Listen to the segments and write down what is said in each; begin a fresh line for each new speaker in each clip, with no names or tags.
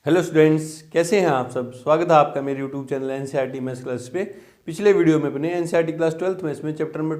Hello students, कैसे हैं आप सब। स्वागत है आपका मेरे YouTube channel NCERT maths class पे। पिछले वीडियो में अपने एनसीईआरटी क्लास 12th मैथ्स में चैप्टर नंबर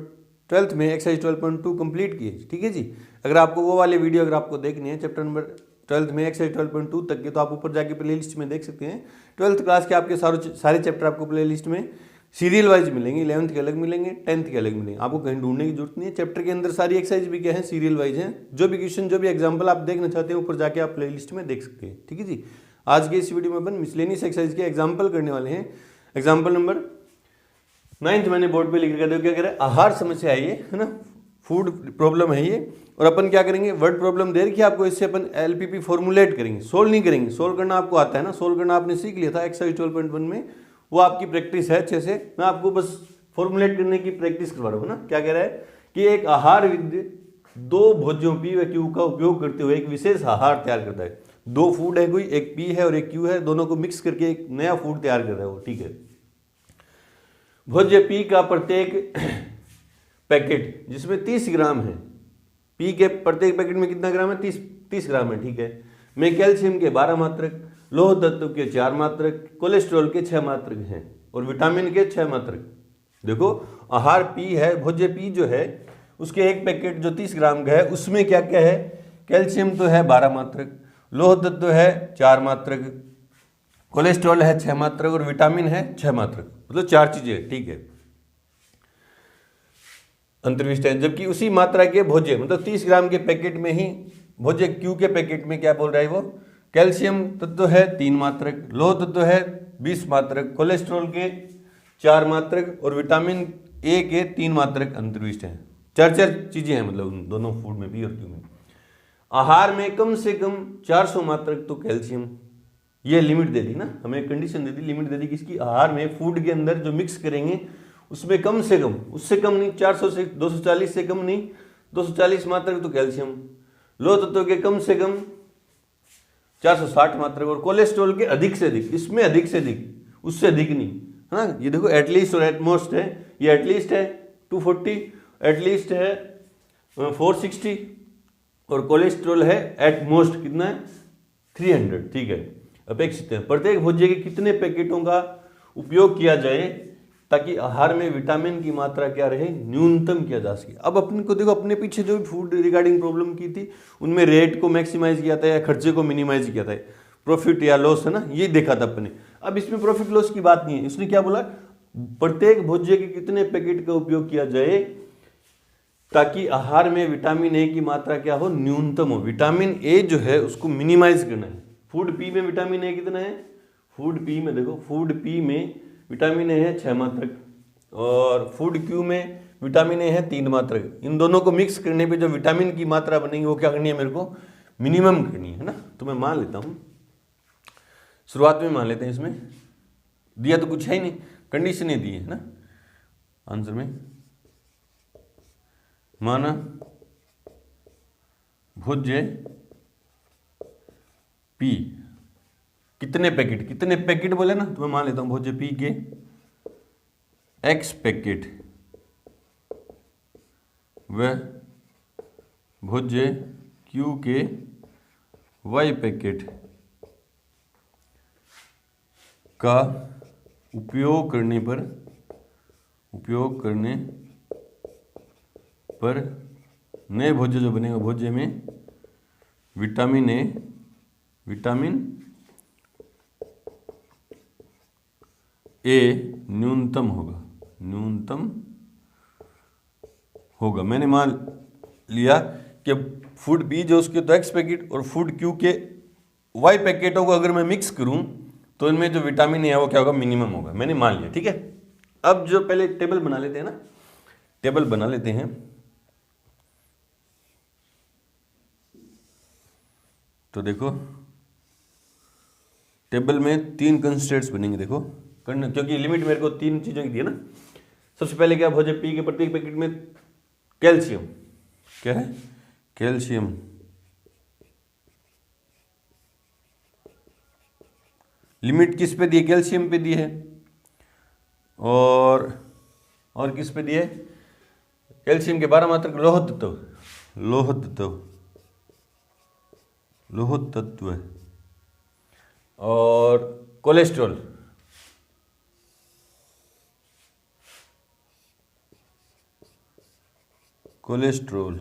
12th में एक्सरसाइज 12.2 कंप्लीट किए। ठीक है जी। अगर आपको वो वाले वीडियो अगर आपको देखनी है चैप्टर नंबर 12th में एक्सरसाइज 12.2 तक के, तो आप ऊपर जाके प्ले लिस्ट में देख सकते हैं। 12th क्लास के आपके सारे चैप्टर आपको प्ले लिस्ट में सीरियल वाइज मिलेंगे। 11th के अलग मिलेंगे, 10th के अलग मिलेंगे। आपको कहीं ढूंढने की जरूरत नहीं है। चैप्टर के अंदर सारी एक्सरसाइज भी क्या है, सीरियल वाइज हैं। जो भी क्वेश्चन, जो भी एग्जाम्पल आप देखना चाहते हैं, ऊपर जाके आप प्ले लिस्ट में देख सकते हैं। ठीक है जी। आज के इस वीडियो में अपन मिसलेनियस एक्सरसाइज के एग्जाम्पल करने वाले हैं। एग्जाम्पल नंबर 9th मैंने बोर्ड पे लिख रखा है। क्या कह रहा है, आहार समस्या है ये, है ना, फूड प्रॉब्लम है ये। और अपन क्या करेंगे, वर्ड प्रॉब्लम दे रखी है आपको, इससे अपन एलपीपी फॉर्मुलेट करेंगे। सोल्व नहीं करेंगे, सोल्व करना आपको आता है ना, सोल्व करना आपने सीख लिया था एक्सरसाइज 12.1 में। वो आपकी प्रैक्टिस है अच्छे से। मैं आपको बस फॉर्मुलेट करने की प्रैक्टिस करवा रहा हूँ ना। क्या कह रहा है कि एक आहार विद दो भोज्यों पी व क्यू का उपयोग करते हुए एक विशेष आहार तैयार करता है। दो फूड है कोई, एक पी है और एक क्यू है, दोनों को मिक्स करके एक नया फूड तैयार कर रहा है वो। ठीक है। भोज्य पी का प्रत्येक पैकेट जिसमें 30 ग्राम है, पी के प्रत्येक पैकेट में कितना ग्राम है, 30 ग्राम है। ठीक है। में कैल्शियम के 12 मात्रक, लौह तत्व के 4 मात्रक, कोलेस्ट्रॉल के 6 मात्रक हैं और विटामिन के 6 मात्रक। देखो, आहार पी है, भोज्य पी जो है उसके एक पैकेट जो 30 ग्राम का है, उसमें क्या क्या है, कैल्शियम तो है 12 मात्रक, लौह तत्व है 4 मात्रक, कोलेस्ट्रॉल है 6 मात्रक और विटामिन है 6 मात्रक। मतलब 4 चीजें। ठीक है। अंतर्विष्ट है। जबकि उसी मात्रा के भोज्य, मतलब 30 ग्राम के पैकेट में ही भोज्य क्यू के पैकेट में क्या बोल रहा है वो, कैल्शियम तत्व है 3 मात्रक, लौह तत्व है 20 मात्रक, कोलेस्ट्रॉल के 4 मात्रक और विटामिन ए के 3 मात्रक अंतर्विष्ट हैं। 4 चीजें हैं, मतलब उन दोनों फूड में भी और क्यू में। आहार में कम से कम 400 मात्रक तो कैल्शियम, ये लिमिट दे दी ना हमें, कंडीशन दे दी, लिमिट दे दी किसकी, आहार में फूड के अंदर जो मिक्स करेंगे उसमें कम से कम, उससे कम नहीं, 400 से 240 से कम नहीं, 240 मात्रक तो कैल्शियम, लौह तत्व के कम से कम 460 मात्रक और कोलेस्ट्रॉल के अधिक से अधिक, इसमें अधिक से अधिक, उससे अधिक नहीं, है ना। ये देखो एटलीस्ट और एटमोस्ट है, ये एटलीस्ट है 240, एटलीस्ट है 460 और कोलेस्ट्रॉल है एट मोस्ट कितना है 300। ठीक है। अपेक्षित है प्रत्येक भोज्य के कितने पैकेटों का उपयोग किया जाए ताकि आहार में विटामिन की मात्रा क्या रहे, न्यूनतम किया जा सके। अब अपन को देखो, अपने पीछे जो भी फूड रिगार्डिंग प्रॉब्लम की थी उनमें रेट को मैक्सिमाइज किया था या खर्चे को मिनिमाइज किया था, प्रॉफिट या लॉस, है ना, ये देखा था अपने। अब इसमें प्रॉफिट लॉस की बात नहीं है। इसने क्या बोला, प्रत्येक भोज्य के कितने पैकेट का उपयोग किया जाए ताकि आहार में विटामिन ए की मात्रा क्या हो, न्यूनतम हो। विटामिन ए जो है उसको मिनिमाइज करना है। फूड पी में विटामिन ए कितना है, फूड पी में देखो, फूड पी में विटामिन ए है 6 मात्रक और फूड क्यू में विटामिन ए है 3 मात्रक। इन दोनों को मिक्स करने पे जो विटामिन की मात्रा बनेगी वो क्या करनी है, मेरे को मिनिमम करनी है ना। तो मैं मान लेता हूँ, शुरुआत में मान लेते हैं। इसमें दिया तो कुछ है ही नहीं, कंडीशन ही दी है ना आंसर में। माना भोज्य पी कितने पैकेट बोले ना, तो मैं मान लेता हूं भोज्य पी के x पैकेट व भोज्य क्यू के y पैकेट का उपयोग करने पर नए भोज्य जो बनेगा, भोज्य में विटामिन ए न्यूनतम होगा। मैंने मान लिया कि फूड बी जो उसके तो एक्स पैकेट और फूड क्यू के वाई पैकेटों को अगर मैं मिक्स करूं तो इनमें जो विटामिन ए है वो क्या होगा, मिनिमम होगा। मैंने मान लिया। ठीक है। अब जो पहले टेबल बना लेते हैं ना, टेबल बना लेते हैं। तो देखो टेबल में 3 कंस्टेंट्स बनेंगे। देखो करना, क्योंकि लिमिट मेरे को 3 चीजों की दी है ना। सबसे पहले क्या, भोज्य पी के प्रत्येक पैकेट में कैल्शियम, क्या है, कैल्शियम लिमिट किस पे दी है, कैल्शियम पे दी है। और किस पे दी है, कैल्शियम के 12 मात्रक, लोह तत्व और कोलेस्ट्रॉल, कोलेस्ट्रॉल।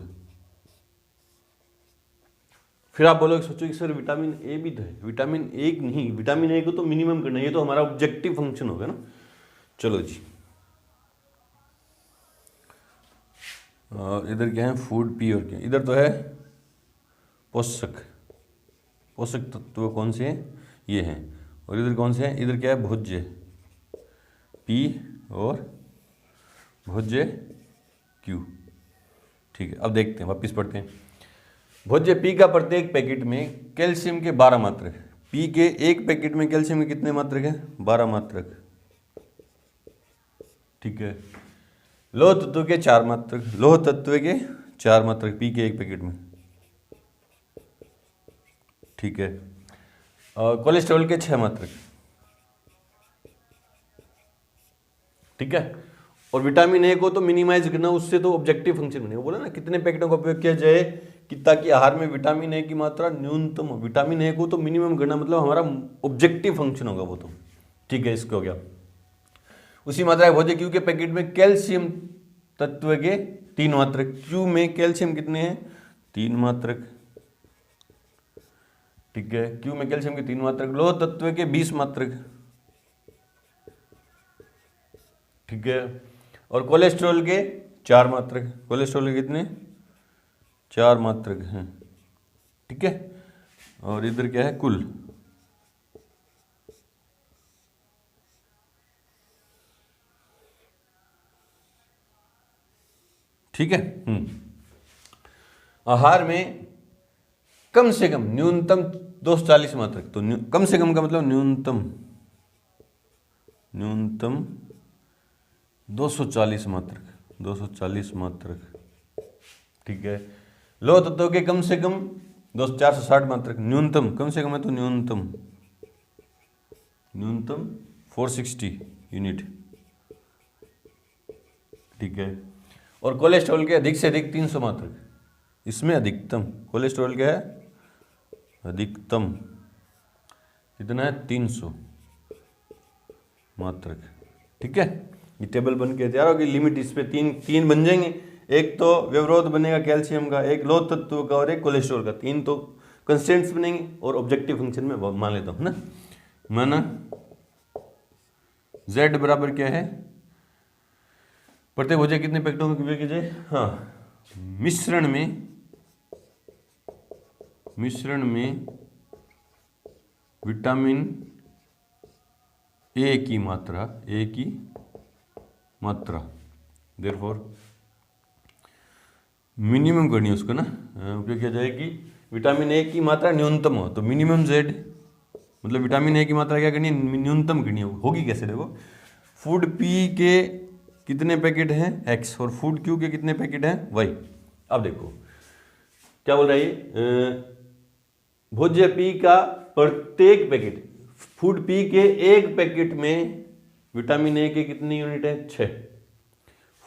फिर आप बोलोगे, सोचो कि सर विटामिन ए भी तो है। विटामिन ए नहीं, विटामिन ए को तो मिनिमम करना है, ये तो हमारा ऑब्जेक्टिव फंक्शन होगा ना। चलो जी, और इधर क्या है, फूड पी, और क्या इधर तो है पोषक, पोषक तत्व कौन से हैं, ये हैं। और इधर कौन से हैं, इधर क्या है, भोज्य, पी और भोज्य क्यू। ठीक है, अब देखते हैं, वापस पढ़ते हैं। भोज्य पी का प्रत्येक पैकेट में कैल्शियम के 12 मात्रक। पी के एक पैकेट में कैल्शियम के कितने मात्रक हैं, 12 मात्रक। ठीक है, लोह तत्व के 4 मात्रक, लोह तत्व के 4 मात्रक पी के एक पैकेट में। ठीक है, और कोलेस्ट्रॉल के 6 मात्रक। ठीक है, और विटामिन ए को तो मिनिमाइज करना, उससे तो ऑब्जेक्टिव फंक्शन बनेगा। बोला ना कितने पैकेटों का उपयोग किया जाए कि ताकि आहार में विटामिन ए की मात्रा न्यूनतम हो। विटामिन ए को तो मिनिमम करना, मतलब हमारा ऑब्जेक्टिव फंक्शन होगा वो तो। ठीक है, इसको हो गया। उसी मात्रा भोज्य क्यू के पैकेट में कैल्शियम तत्व के 3 मात्रक। क्यू में कैल्शियम कितने हैं, 3 मात्रक। ठीक है, क्यू में कैल्शियम के 3 मात्रक। लोह तत्व के 20 मात्रक। ठीक है, और कोलेस्ट्रॉल के 4 मात्रक। कोलेस्ट्रॉल के कितने, 4 मात्रक हैं। ठीक है, और इधर क्या है, कुल। ठीक है, आहार में कम से कम न्यूनतम 240 मात्रक। तो कम से कम का मतलब न्यूनतम, न्यूनतम 240 मात्रक, 240 मात्रक। ठीक है, लोह तत्व के कम से कम 460 मात्रक। न्यूनतम, कम से कम है तो न्यूनतम, न्यूनतम 460 यूनिट। ठीक है, और कोलेस्ट्रॉल के अधिक से अधिक 300 मात्रक। इसमें अधिकतम कोलेस्ट्रॉल क्या है, अधिकतम कितना है, 300 मात्रक। ठीक है, ये टेबल बन के तैयार होगी। लिमिट इस पे तीन बन जाएंगे। एक तो व्यवरोध बनेगा कैल्शियम का, एक लोह तत्व का, और एक कोलेस्ट्रॉल का। 3 तो कंस्टेंट्स बनेंगे, और ऑब्जेक्टिव फंक्शन में मान लेता हूं ना। माना z बराबर क्या है, प्रत्येक भोज्य कितने पैकेटों में उपयोग किया जाए। हाँ, मिश्रण में विटामिन ए की मात्रा, देयरफॉर मिनिमम करनी है उसको ना, उपयोग किया जाए कि विटामिन ए की मात्रा न्यूनतम हो। तो मिनिमम z मतलब विटामिन ए की मात्रा क्या करनी है, न्यूनतम करनी है। होगी कैसे, देखो, फूड पी के कितने पैकेट हैं, x, और फूड क्यू के कितने पैकेट हैं, y। अब देखो क्या बोल रहा है, भोज्य पी का प्रत्येक पैकेट, फूड पी के एक पैकेट में विटामिन ए के कितनी यूनिट है, 6।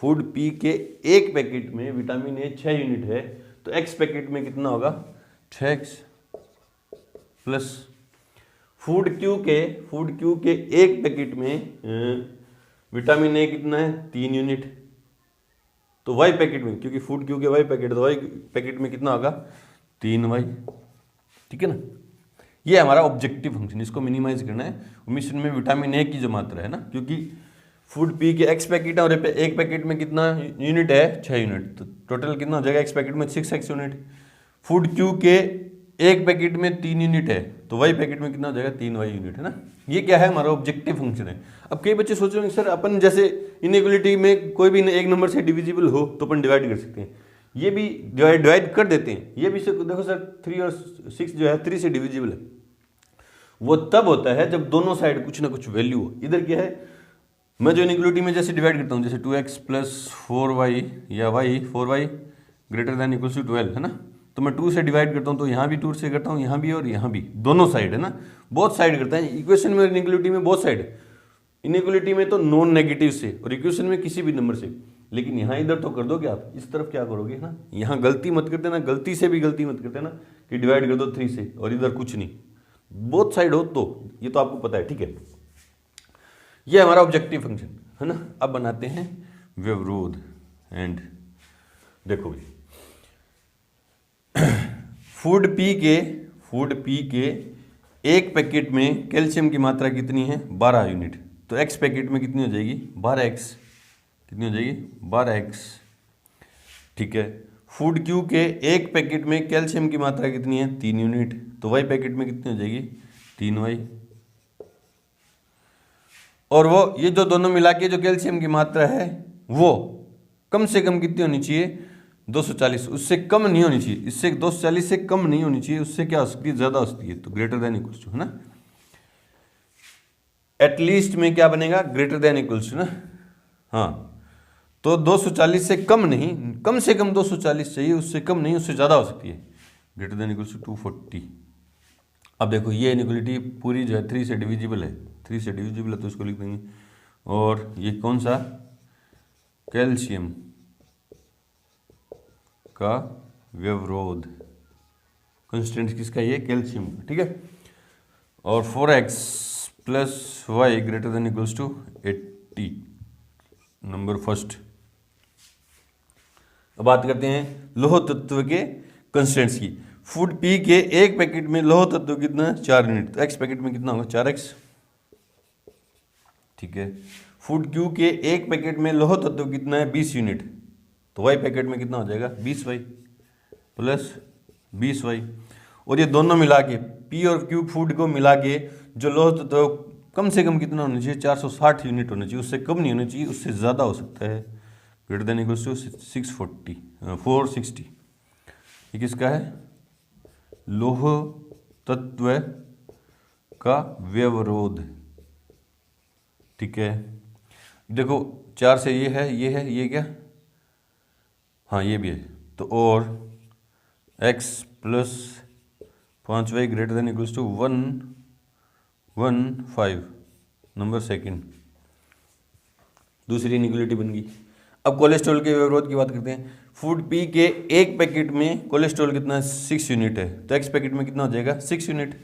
फूड पी के एक पैकेट में विटामिन ए 6 यूनिट है, तो x पैकेट में कितना होगा, 6x प्लस फूड क्यू के एक पैकेट में विटामिन ए कितना है, 3 यूनिट। तो y पैकेट में, क्योंकि फूड क्यू के y पैकेट, तो y पैकेट में कितना होगा, 3y। ठीक है ना, ये हमारा ऑब्जेक्टिव फंक्शन, इसको मिनिमाइज करना है। मिश्रण में विटामिन ए की जो मात्रा है ना, क्योंकि फूड पी के x पैकेट है और एक पैकेट में कितना यूनिट है, 6 यूनिट। तो टोटल कितना हो जाएगा, x पैकेट में 6x यूनिट। फूड क्यू के एक पैकेट में 3 यूनिट है, तो y पैकेट में कितना हो जाएगा, 3y यूनिट, है ना। ये क्या है, हमारा ऑब्जेक्टिव फंक्शन है। अब कई बच्चे सोच रहे हैं सर, अपन जैसे इनइक्वालिटी में कोई भी एक नंबर से डिविजिबल हो तो अपन डिवाइड कर सकते हैं। ये भी डिवाइड कर देते हैं। ये भी देखो सर, 3 और 6 जो है 3 से डिविजिबल है। वो तब होता है जब दोनों साइड कुछ ना कुछ वैल्यू हो। इधर क्या है, मैं जो इनइक्वालिटी में जैसे डिवाइड करता हूँ, जैसे 2x प्लस 4y या y 4y greater than equals to 12, है ना। तो मैं 2 से डिवाइड करता हूँ, तो यहाँ भी 2 से करता हूँ, यहाँ भी और यहाँ भी, दोनों साइड, है ना, बोथ साइड करता है। इक्वेशन में इनइक्वालिटी में बोथ साइड, इनइक्वालिटी में तो नॉन नेगेटिव से, और इक्वेशन में किसी भी नंबर से। लेकिन यहाँ इधर तो कर दोगे आप, इस तरफ क्या करोगे ना, यहाँ गलती मत करते ना, गलती से भी गलती मत करते ना कि डिवाइड कर दो 3 से और इधर कुछ नहीं। बोथ साइड हो तो, ये तो आपको पता है, ठीक है। ये हमारा ऑब्जेक्टिव फंक्शन है ना। अब बनाते हैं व्यवरोध। एंड देखो भाई, फूड पी के एक पैकेट में कैल्शियम की मात्रा कितनी है? 12 यूनिट। तो एक्स पैकेट में कितनी हो जाएगी? 12x। कितनी हो जाएगी? 12x, ठीक है। फूड क्यू के एक पैकेट में कैल्शियम की मात्रा कितनी है? 3 यूनिट। तो वाई पैकेट में कितनी हो जाएगी? 3y। और वो ये जो दोनों मिला के जो कैल्शियम की मात्रा है वो कम से कम कितनी होनी चाहिए? 240। उससे कम नहीं होनी चाहिए, इससे 240 से कम नहीं होनी चाहिए। उससे क्या हो सकती है? ज़्यादा हो सकती है। तो ग्रेटर देन इक्वल्स टू, है ना। एटलीस्ट में क्या बनेगा? ग्रेटर देन इक्वल्स टू ना। हाँ, तो 240 से कम नहीं, कम से कम 240 चाहिए, उससे कम नहीं, उससे ज़्यादा हो सकती है। Greater than equals to 240। अब देखो ये इनइक्वलिटी पूरी जो है 3 से डिविजिबल है, 3 से डिविजिबल है तो इसको लिख देंगे। और ये कौन सा? कैल्शियम का व्यवरोध। कंस्टेंट किसका? ये कैल्शियम का, ठीक है। और 4x plus y greater than equals to 80, number first. अब बात करते हैं लौह तत्व के कंस्टेंट्स की। फूड पी के एक पैकेट में लौह तत्व कितना? 4 यूनिट। तो एक्स पैकेट में कितना होगा? 4x, ठीक है। फूड क्यू के एक पैकेट में लौह तत्व कितना है? 20 यूनिट। तो वाई पैकेट में कितना हो जाएगा? 20y plus 20y। और ये दोनों मिला के पी और क्यू फूड को मिला के जो लौह तत्व कम से कम कितना होना चाहिए? 460 यूनिट होना चाहिए। उससे कम नहीं होना चाहिए, उससे ज़्यादा हो सकता है। Greater than equals to 460। ये किसका है? लौह तत्व का व्यवरोध, ठीक है। देखो 4 से ये है, ये क्या? हाँ ये भी है। तो और x plus 5y greater than equals to 115, number second. दूसरी इनइक्वलिटी बन गई। अब कोलेस्ट्रॉल के व्यवरोध की बात करते हैं। फूड पी के एक पैकेट में कोलेस्ट्रॉल कितना है? 6 यूनिट है। तो एक्स पैकेट में कितना हो जाएगा? 6 यूनिट,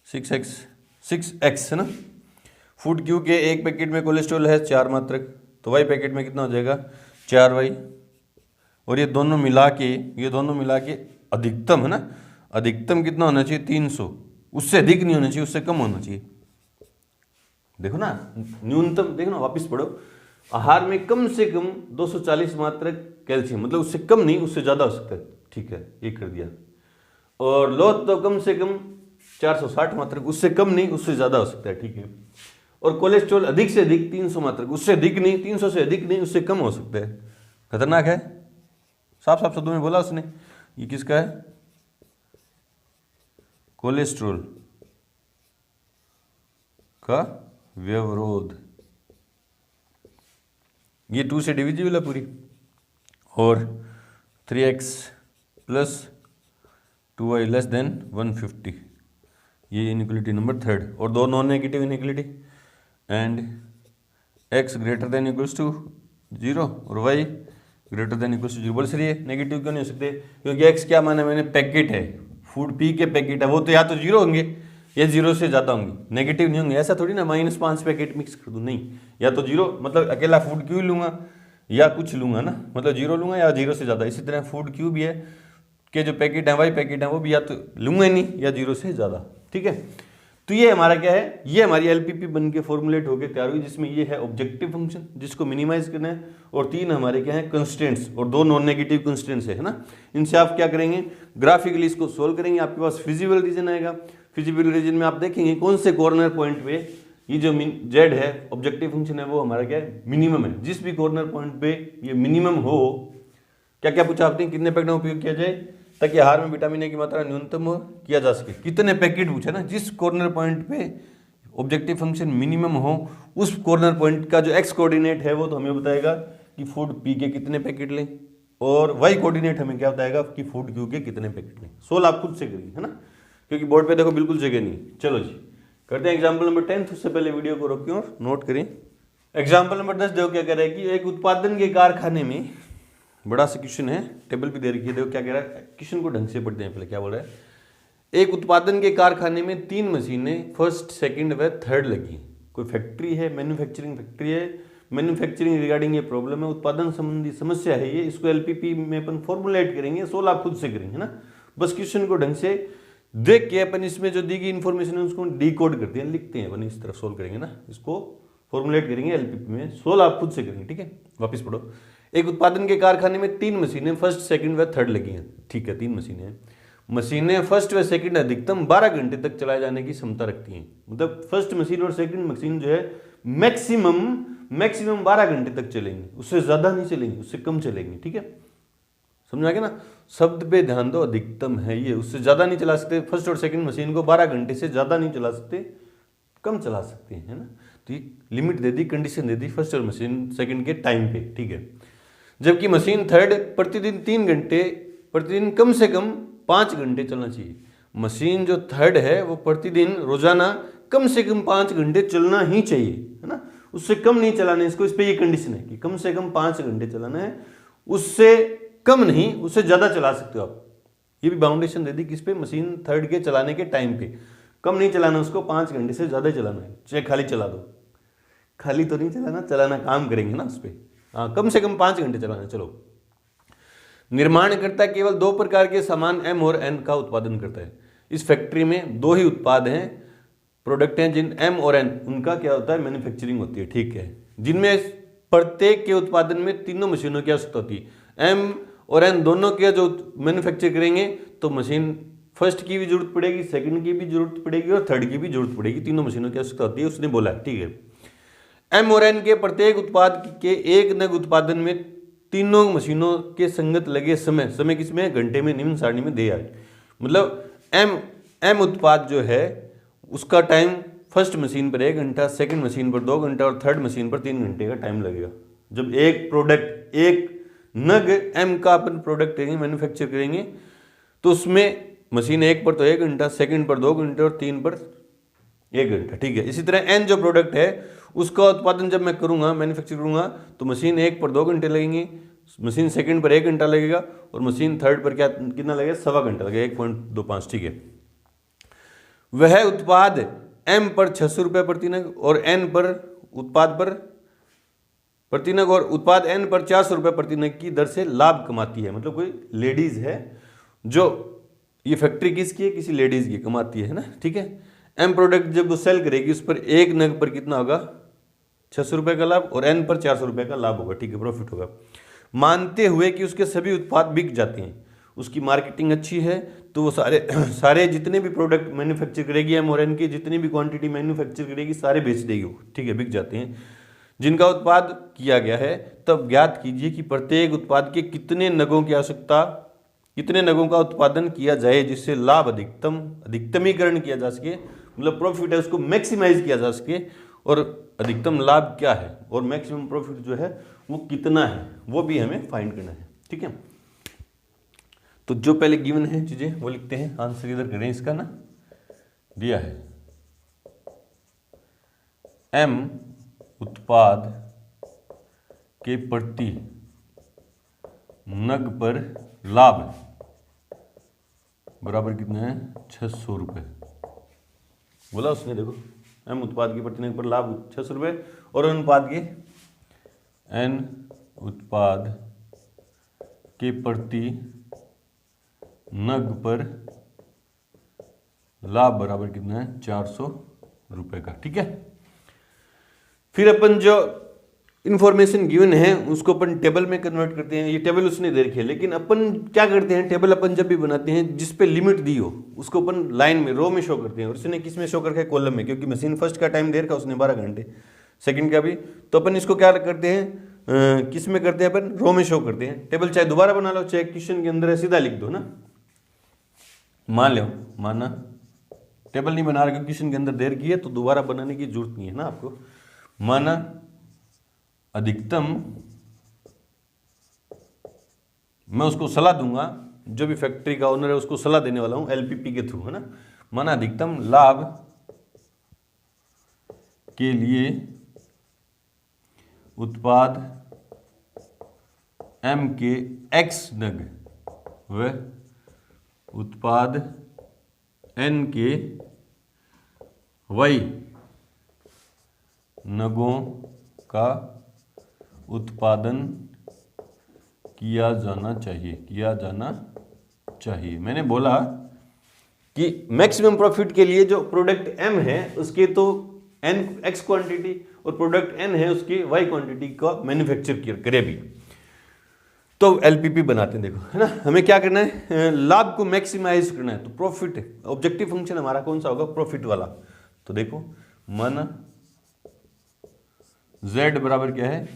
6x है ना। फूड क्यू के एक पैकेट में कोलेस्ट्रॉल है 4 मात्रक। तो वाई पैकेट में कितना हो जाएगा? 4y। और ये दोनों मिला के अधिकतम है ना, अधिकतम कितना होना चाहिए? 300। उससे अधिक नहीं होना चाहिए, उससे कम होना चाहिए। देखो ना, न्यूनतम देखो ना, वापस पढ़ो। आहार में कम से कम 240 मात्रक कैल्शियम, मतलब उससे कम नहीं, उससे ज़्यादा हो सकता है, ठीक है, ये कर दिया। और लौह तो कम से कम 460 मात्रक, उससे कम नहीं, उससे ज़्यादा हो सकता है, ठीक है। और कोलेस्ट्रॉल अधिक से अधिक 300 मात्रक, उससे अधिक नहीं, 300 से अधिक नहीं, उससे कम हो सकता है। खतरनाक है, साफ साफ शब्दों में बोला उसने। ये किसका है? कोलेस्ट्रॉल का व्यवरोध। ये 2 से डिविजिबल है पूरी। और 3x plus 2y less than 150, ये इनइक्वलिटी नंबर थर्ड। और दो non negative inequality. And x greater than equals to 0 और y greater than equals to 0। बोल सर ये नेगेटिव क्यों नहीं हो सकते? क्योंकि x क्या माना मैंने? पैकेट है, फूड पी के पैकेट है, वो तो या तो 0 होंगे या 0 से ज़्यादा होंगे, नेगेटिव नहीं होंगे। ऐसा थोड़ी ना -5 पैकेट मिक्स कर दूँ, नहीं, या तो 0 मतलब अकेला फूड क्यू लूँगा या कुछ लूँगा ना, मतलब 0 लूँगा या 0 से ज़्यादा। इसी तरह फूड क्यू भी है कि जो पैकेट है, वाई पैकेट है, वो भी या तो लूँगा ही नहीं या 0 से ज़्यादा, ठीक है। तो ये हमारा क्या है? ये हमारी एलपीपी बन के फॉर्मुलेट होकर तैयार हुई, जिसमें ये है ऑब्जेक्टिव फंक्शन जिसको मिनिमाइज करना है, और 3 हमारे क्या है? कंस्टेंट्स, और 2 नॉन नेगेटिव कंस्टेंट्स है ना। इनसे आप क्या करेंगे? ग्राफिकली इसको सोल्व करेंगे। आपके पास फिजिबल रीजन आएगा। फिजिबल रीजन में आप देखेंगे कौन से कॉर्नर पॉइंट पे ये जो जेड है ऑब्जेक्टिव फंक्शन है, वो हमारा क्या है? मिनिमम है। जिस भी कॉर्नर पॉइंट पे ये मिनिमम हो, क्या क्या पूछा आपने? कितने पैकेट का उपयोग किया जाए ताकि आहार में विटामिन ए की मात्रा न्यूनतम हो किया जा सके। कितने पैकेट पूछा ना? जिस कॉर्नर पॉइंट पे ऑब्जेक्टिव फंक्शन मिनिमम हो, उस कॉर्नर पॉइंट का जो एक्स कोऑर्डिनेट है वो तो हमें बताएगा कि फूड पी के कितने पैकेट लें, और वाई कोऑर्डिनेट हमें क्या बताएगा कि फूड क्यू के कितने पैकेट लें। सोल्व आप खुद से करिए, है ना, क्योंकि बोर्ड पे देखो बिल्कुल जगह नहीं। चलो जी करते हैं एग्जाम्पल नंबर 10। उससे पहले वीडियो को रोकें और नोट करें। एग्जाम्पल नंबर 10 देखो क्या कह रहा है कि एक उत्पादन के कारखाने में, बड़ा सा क्वेश्चन है, टेबल भी दे रखी है, देखो क्या कह रहा है। क्वेश्चन को ढंग से पढ़ते हैं, पहले क्या बोल रहा है। एक उत्पादन के कारखाने में 3 मशीनें फर्स्ट, सेकंड व थर्ड लगी। कोई फैक्ट्री है, मैन्युफैक्चरिंग फैक्ट्री है, मैन्युफैक्चरिंग रिगार्डिंग ये प्रॉब्लम है, उत्पादन संबंधी समस्या है ये, इसको एलपीपी में अपन फॉर्मुलेट करेंगे, सोल्व आप खुद से करेंगे ना। बस क्वेश्चन को ढंग से देख के अपन इसमें जो दी गई इन्फॉर्मेशन है उसको डिकोड करते हैं, लिखते हैं, अपन इस तरह सोल्व करेंगे ना, इसको फॉर्मुलेट करेंगे एलपीपी में, सोल्व आप खुद से करेंगे, ठीक है। वापस पढ़ो। एक उत्पादन के कारखाने में 3 मशीनें फर्स्ट, सेकंड व थर्ड लगी हैं, ठीक है, 3 मशीनें हैं। मशीनें फर्स्ट व सेकंड अधिकतम 12 घंटे तक चलाए जाने की क्षमता रखती हैं। मतलब फर्स्ट मशीन और सेकंड मशीन जो है मैक्सिमम 12 घंटे तक चलेंगे, उससे ज्यादा नहीं चलेंगे, उससे कम चलेंगे, ठीक है, समझ आ गया ना। शब्द पे ध्यान दो, अधिकतम है ये, उससे ज्यादा नहीं चला सकते। फर्स्ट और सेकंड मशीन को 12 घंटे से ज्यादा नहीं चला सकते, कम चला सकते हैं, है ना। तो ये limit they the, condition they the first और मशीन सेकंड के टाइम पे, ठीक है। जबकि मशीन थर्ड प्रतिदिन 3 घंटे, प्रतिदिन कम से कम 5 घंटे चलना चाहिए। मशीन जो थर्ड है वो प्रतिदिन रोजाना कम से कम 5 घंटे चलना ही चाहिए, है ना, उससे कम नहीं चलाना है इसको। इस पे ये कंडीशन है कि कम से कम 5 घंटे चलाना है, उससे कम नहीं, उससे ज्यादा चला सकते हो आप। ये भी बाउंडेशन दे दी किस पे, मशीन थर्ड के चलाने के टाइम पे। कम नहीं चलाना उसको, 5 घंटे से ज्यादा चलाना है, चाहे खाली चला दो, खाली तो नहीं चलाना, चलाना काम करेंगे ना उस पर। हाँ, कम से कम 5 घंटे चलाना। चलो, निर्माणकर्ता केवल 2 प्रकार के सामान एम और एन का उत्पादन करता है। इस फैक्ट्री में 2 ही उत्पाद हैं, प्रोडक्ट हैं, जिन एम और एन उनका क्या होता है, मैन्युफैक्चरिंग होती है, ठीक है, जिनमें प्रत्येक के उत्पादन में तीनों मशीनों की आवश्यकता होती है। एम और एन दोनों के जो मैन्युफैक्चर करेंगे तो मशीन फर्स्ट की भी जरूरत पड़ेगी, सेकंड की भी जरूरत पड़ेगी और थर्ड की भी जरूरत पड़ेगी, तीनों मशीनों की आवश्यकता होती है, उसने बोला, ठीक है। एम और एन के प्रत्येक उत्पाद के एक नग उत्पादन में तीनों मशीनों के संगत लगे समय किसमें, घंटे में, निम्न सारणी में दे आए। मतलब एम उत्पाद जो है उसका टाइम फर्स्ट मशीन पर 1 घंटा, सेकंड मशीन पर 2 घंटा और थर्ड मशीन पर 3 घंटे का टाइम लगेगा। जब एक प्रोडक्ट, एक नग एम का अपन प्रोडक्ट करेंगे, मैन्युफैक्चर करेंगे, तो उसमें मशीन 1 पर तो 1 घंटा, सेकंड पर 2 घंटे और 3 पर 1 घंटा, ठीक है। इसी तरह एन जो प्रोडक्ट है उसका उत्पादन जब मैं करूंगा, मैन्युफैक्चर करूंगा, तो मशीन 1 पर 2 घंटे लगेंगे, मशीन सेकंड पर 1 घंटा लगेगा और मशीन थर्ड पर कितना लगेगा, 1.25 घंटा लगेगा, 1.25, ठीक है। वह उत्पाद एम पर 600 रुपये प्रति नग और एन पर उत्पाद पर प्रति नग और उत्पाद एन पर 400 रुपये प्रति नग की दर से लाभ कमाती है। मतलब कोई लेडीज है जो, ये फैक्ट्री किसकी है, किसी लेडीज की, कमाती है ना, ठीक है। एम प्रोडक्ट जब वो सेल करेगी उस पर 1 नग पर कितना होगा, 600 रुपये का लाभ और एन पर 400 रुपये का लाभ होगा, ठीक है, प्रॉफिट होगा। मानते हुए कि उसके सभी उत्पाद बिक जाते हैं, उसकी मार्केटिंग अच्छी है, तो वो सारे जितने भी प्रोडक्ट मैन्युफैक्चर करेगी एम और एन की, जितनी भी क्वांटिटी मैन्युफैक्चर करेगी सारे बेच देगी वो, ठीक है, बिक जाते हैं जिनका उत्पाद किया गया है। तब ज्ञात कीजिए कि प्रत्येक उत्पाद के कितने नगों की आवश्यकता, कितने नगों का उत्पादन किया जाए जिससे लाभ अधिकतमीकरण किया जा सके, मतलब प्रॉफिट है उसको मैक्सिमाइज किया जा सके, और अधिकतम लाभ क्या है और मैक्सिमम प्रॉफिट जो है वो कितना है, वो भी हमें फाइंड करना है, ठीक है। तो जो पहले गिवन है चीजें वो लिखते हैं, आंसर इधर करें, इसका ना दिया है एम उत्पाद के प्रति नग पर लाभ बराबर कितना है, 600 रुपये बोला उसने। देखो एम उत्पाद के प्रति नग पर लाभ 600 रुपये और अनुपात के एन उत्पाद के प्रति नग पर लाभ बराबर कितना है, 400 रुपये का, ठीक है। फिर अपन जो इंफॉर्मेशन गिवन है उसको अपन टेबल में कन्वर्ट करते हैं। ये टेबल उसने दे रखी है, लेकिन अपन क्या करते हैं, टेबल अपन जब भी बनाते हैं जिस पे लिमिट दी हो उसको अपन लाइन में, रो में शो करते हैं, और उसने किस में शो करके, कॉलम में, क्योंकि मशीन फर्स्ट का टाइम दे रखा उसने 12 घंटे, सेकंड का भी, तो अपन इसको क्या करते हैं, किस में करते हैं, अपन रो में शो करते हैं। टेबल चाहे दोबारा बना लो, चाहे क्वेश्चन के अंदर है सीधा लिख दो ना, मान लो, माना टेबल नहीं बना रहा क्वेश्चन के अंदर देर की है तो दोबारा बनाने की जरूरत नहीं है ना आपको। माना अधिकतम, मैं उसको सलाह दूंगा, जो भी फैक्ट्री का ओनर है उसको सलाह देने वाला हूं एलपीपी के थ्रू, है ना। माना अधिकतम लाभ के लिए उत्पाद एम के एक्स नग व उत्पाद n के y नगों का उत्पादन किया जाना चाहिए। मैंने बोला कि मैक्सिमम प्रॉफिट के लिए जो प्रोडक्ट m है उसके तो n x क्वांटिटी और प्रोडक्ट n है उसकी y क्वांटिटी का मैन्युफैक्चर करे भी, तो LPP बनाते हैं। देखो है ना, हमें क्या करना है, लाभ को मैक्सिमाइज करना है। तो प्रॉफिट ऑब्जेक्टिव फंक्शन हमारा कौन सा होगा, प्रॉफिट वाला। तो देखो मन Z बराबर क्या है,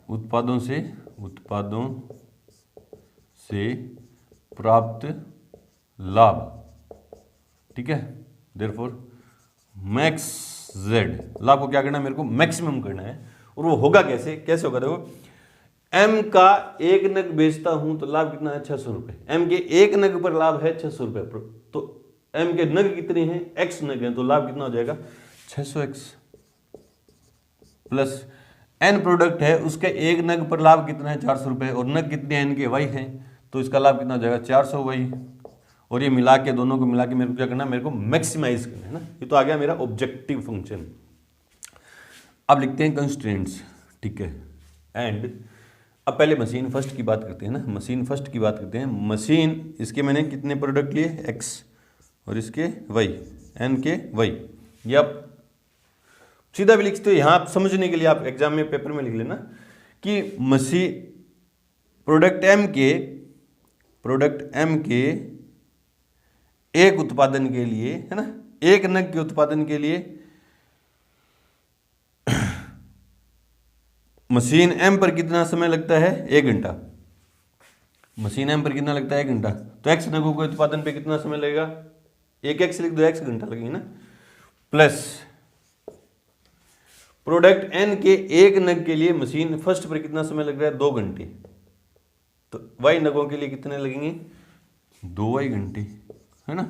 उत्पादों से प्राप्त लाभ, ठीक है। देयरफॉर मैक्स Z, लाभ को क्या करना है, मेरे को मैक्सिमम करना है। और वो होगा कैसे होगा, देखो M का एक नग बेचता हूं तो लाभ कितना है, 600 रुपए। M के एक नग पर लाभ है 600 रुपए, तो M के नग कितने हैं, X नग हैं, तो लाभ कितना हो जाएगा 600X प्लस N प्रोडक्ट है उसके एक नग पर लाभ कितना है 400 रुपए, और नग कितने N के Y हैं, तो इसका लाभ कितना हो जाएगा 400Y। और ये मिला के, दोनों को मिला के मेरे को क्या करना है, मेरे को मैक्सिमाइज करना है ना। ये तो आ गया मेरा ऑब्जेक्टिव फंक्शन। अब लिखते हैं कंस्ट्रेंट्स, ठीक है। एंड अब पहले मशीन फर्स्ट की बात करते हैं ना, मशीन फर्स्ट की बात करते हैं। मशीन, इसके मैंने कितने प्रोडक्ट लिए, X, और इसके Y, N के Y। ये आप सीधा भी लिखते हो, यहाँ आप समझने के लिए आप एग्जाम में पेपर में लिख लेना कि मशीन प्रोडक्ट M के एक उत्पादन के लिए, है ना, एक नग के उत्पादन के लिए मशीन M पर कितना समय लगता है, 1 घंटा। मशीन M पर कितना लगता है, 1 घंटा। तो X नगों के उत्पादन पे कितना समय लगेगा, एक X लिख दो, X घंटा लगेगा ना। प्लस प्रोडक्ट N के एक नग के लिए मशीन फर्स्ट पर कितना समय लग रहा है, 2 घंटे। तो Y नगों के लिए कितने लगेंगे, 2Y घंटे, है ना।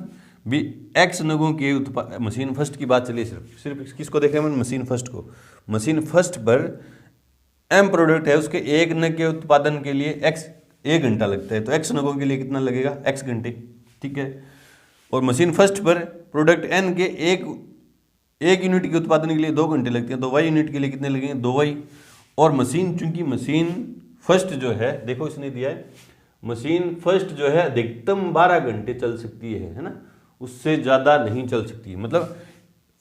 भी X नगों के मशीन फर्स्ट की बात चलिए, सिर्फ किसको देख रहे हैं, मशीन फर्स्ट को। मशीन फर्स्ट पर M प्रोडक्ट है उसके एक नग के उत्पादन के लिए X 1 घंटा लगता है, तो X नगों के लिए कितना लगेगा, X घंटे, ठीक है। और मशीन फर्स्ट पर प्रोडक्ट N के एक यूनिट के उत्पादन के लिए 2 घंटे लगते हैं, तो Y यूनिट के लिए कितने लगेंगे, 2Y। और मशीन, चूंकि मशीन फर्स्ट जो है, देखो इसने दिया है, मशीन फर्स्ट जो है अधिकतम 12 घंटे चल सकती है ना, उससे ज़्यादा नहीं चल सकती। मतलब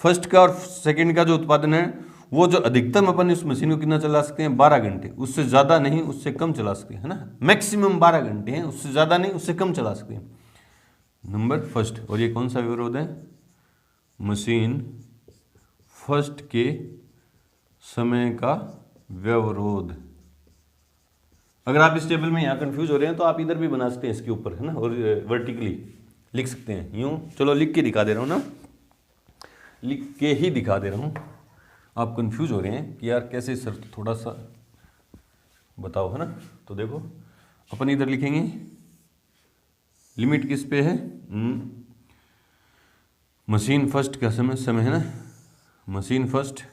फर्स्ट का और सेकंड का जो उत्पादन है वो जो अधिकतम अपन इस मशीन को कितना चला सकते हैं, 12 घंटे, उससे ज़्यादा नहीं, उससे कम चला सकते हैं, है ना। मैक्सिमम 12 घंटे हैं, उससे ज़्यादा नहीं, उससे कम चला सकते हैं, नंबर फर्स्ट। और ये कौन सा विरोध है, मशीन फर्स्ट के समय का व्यवरोध। अगर आप इस टेबल में यहाँ कंफ्यूज हो रहे हैं तो आप इधर भी बना सकते हैं इसके ऊपर, है ना, और वर्टिकली लिख सकते हैं यूं। चलो लिख के दिखा दे रहा हूँ ना, लिख के ही दिखा दे रहा हूँ। आप कंफ्यूज हो रहे हैं कि यार कैसे सर, थोड़ा सा बताओ, है ना। तो देखो अपन इधर लिखेंगे, लिमिट किस पे है, मशीन फर्स्ट का समय है ना, मशीन फर्स्ट,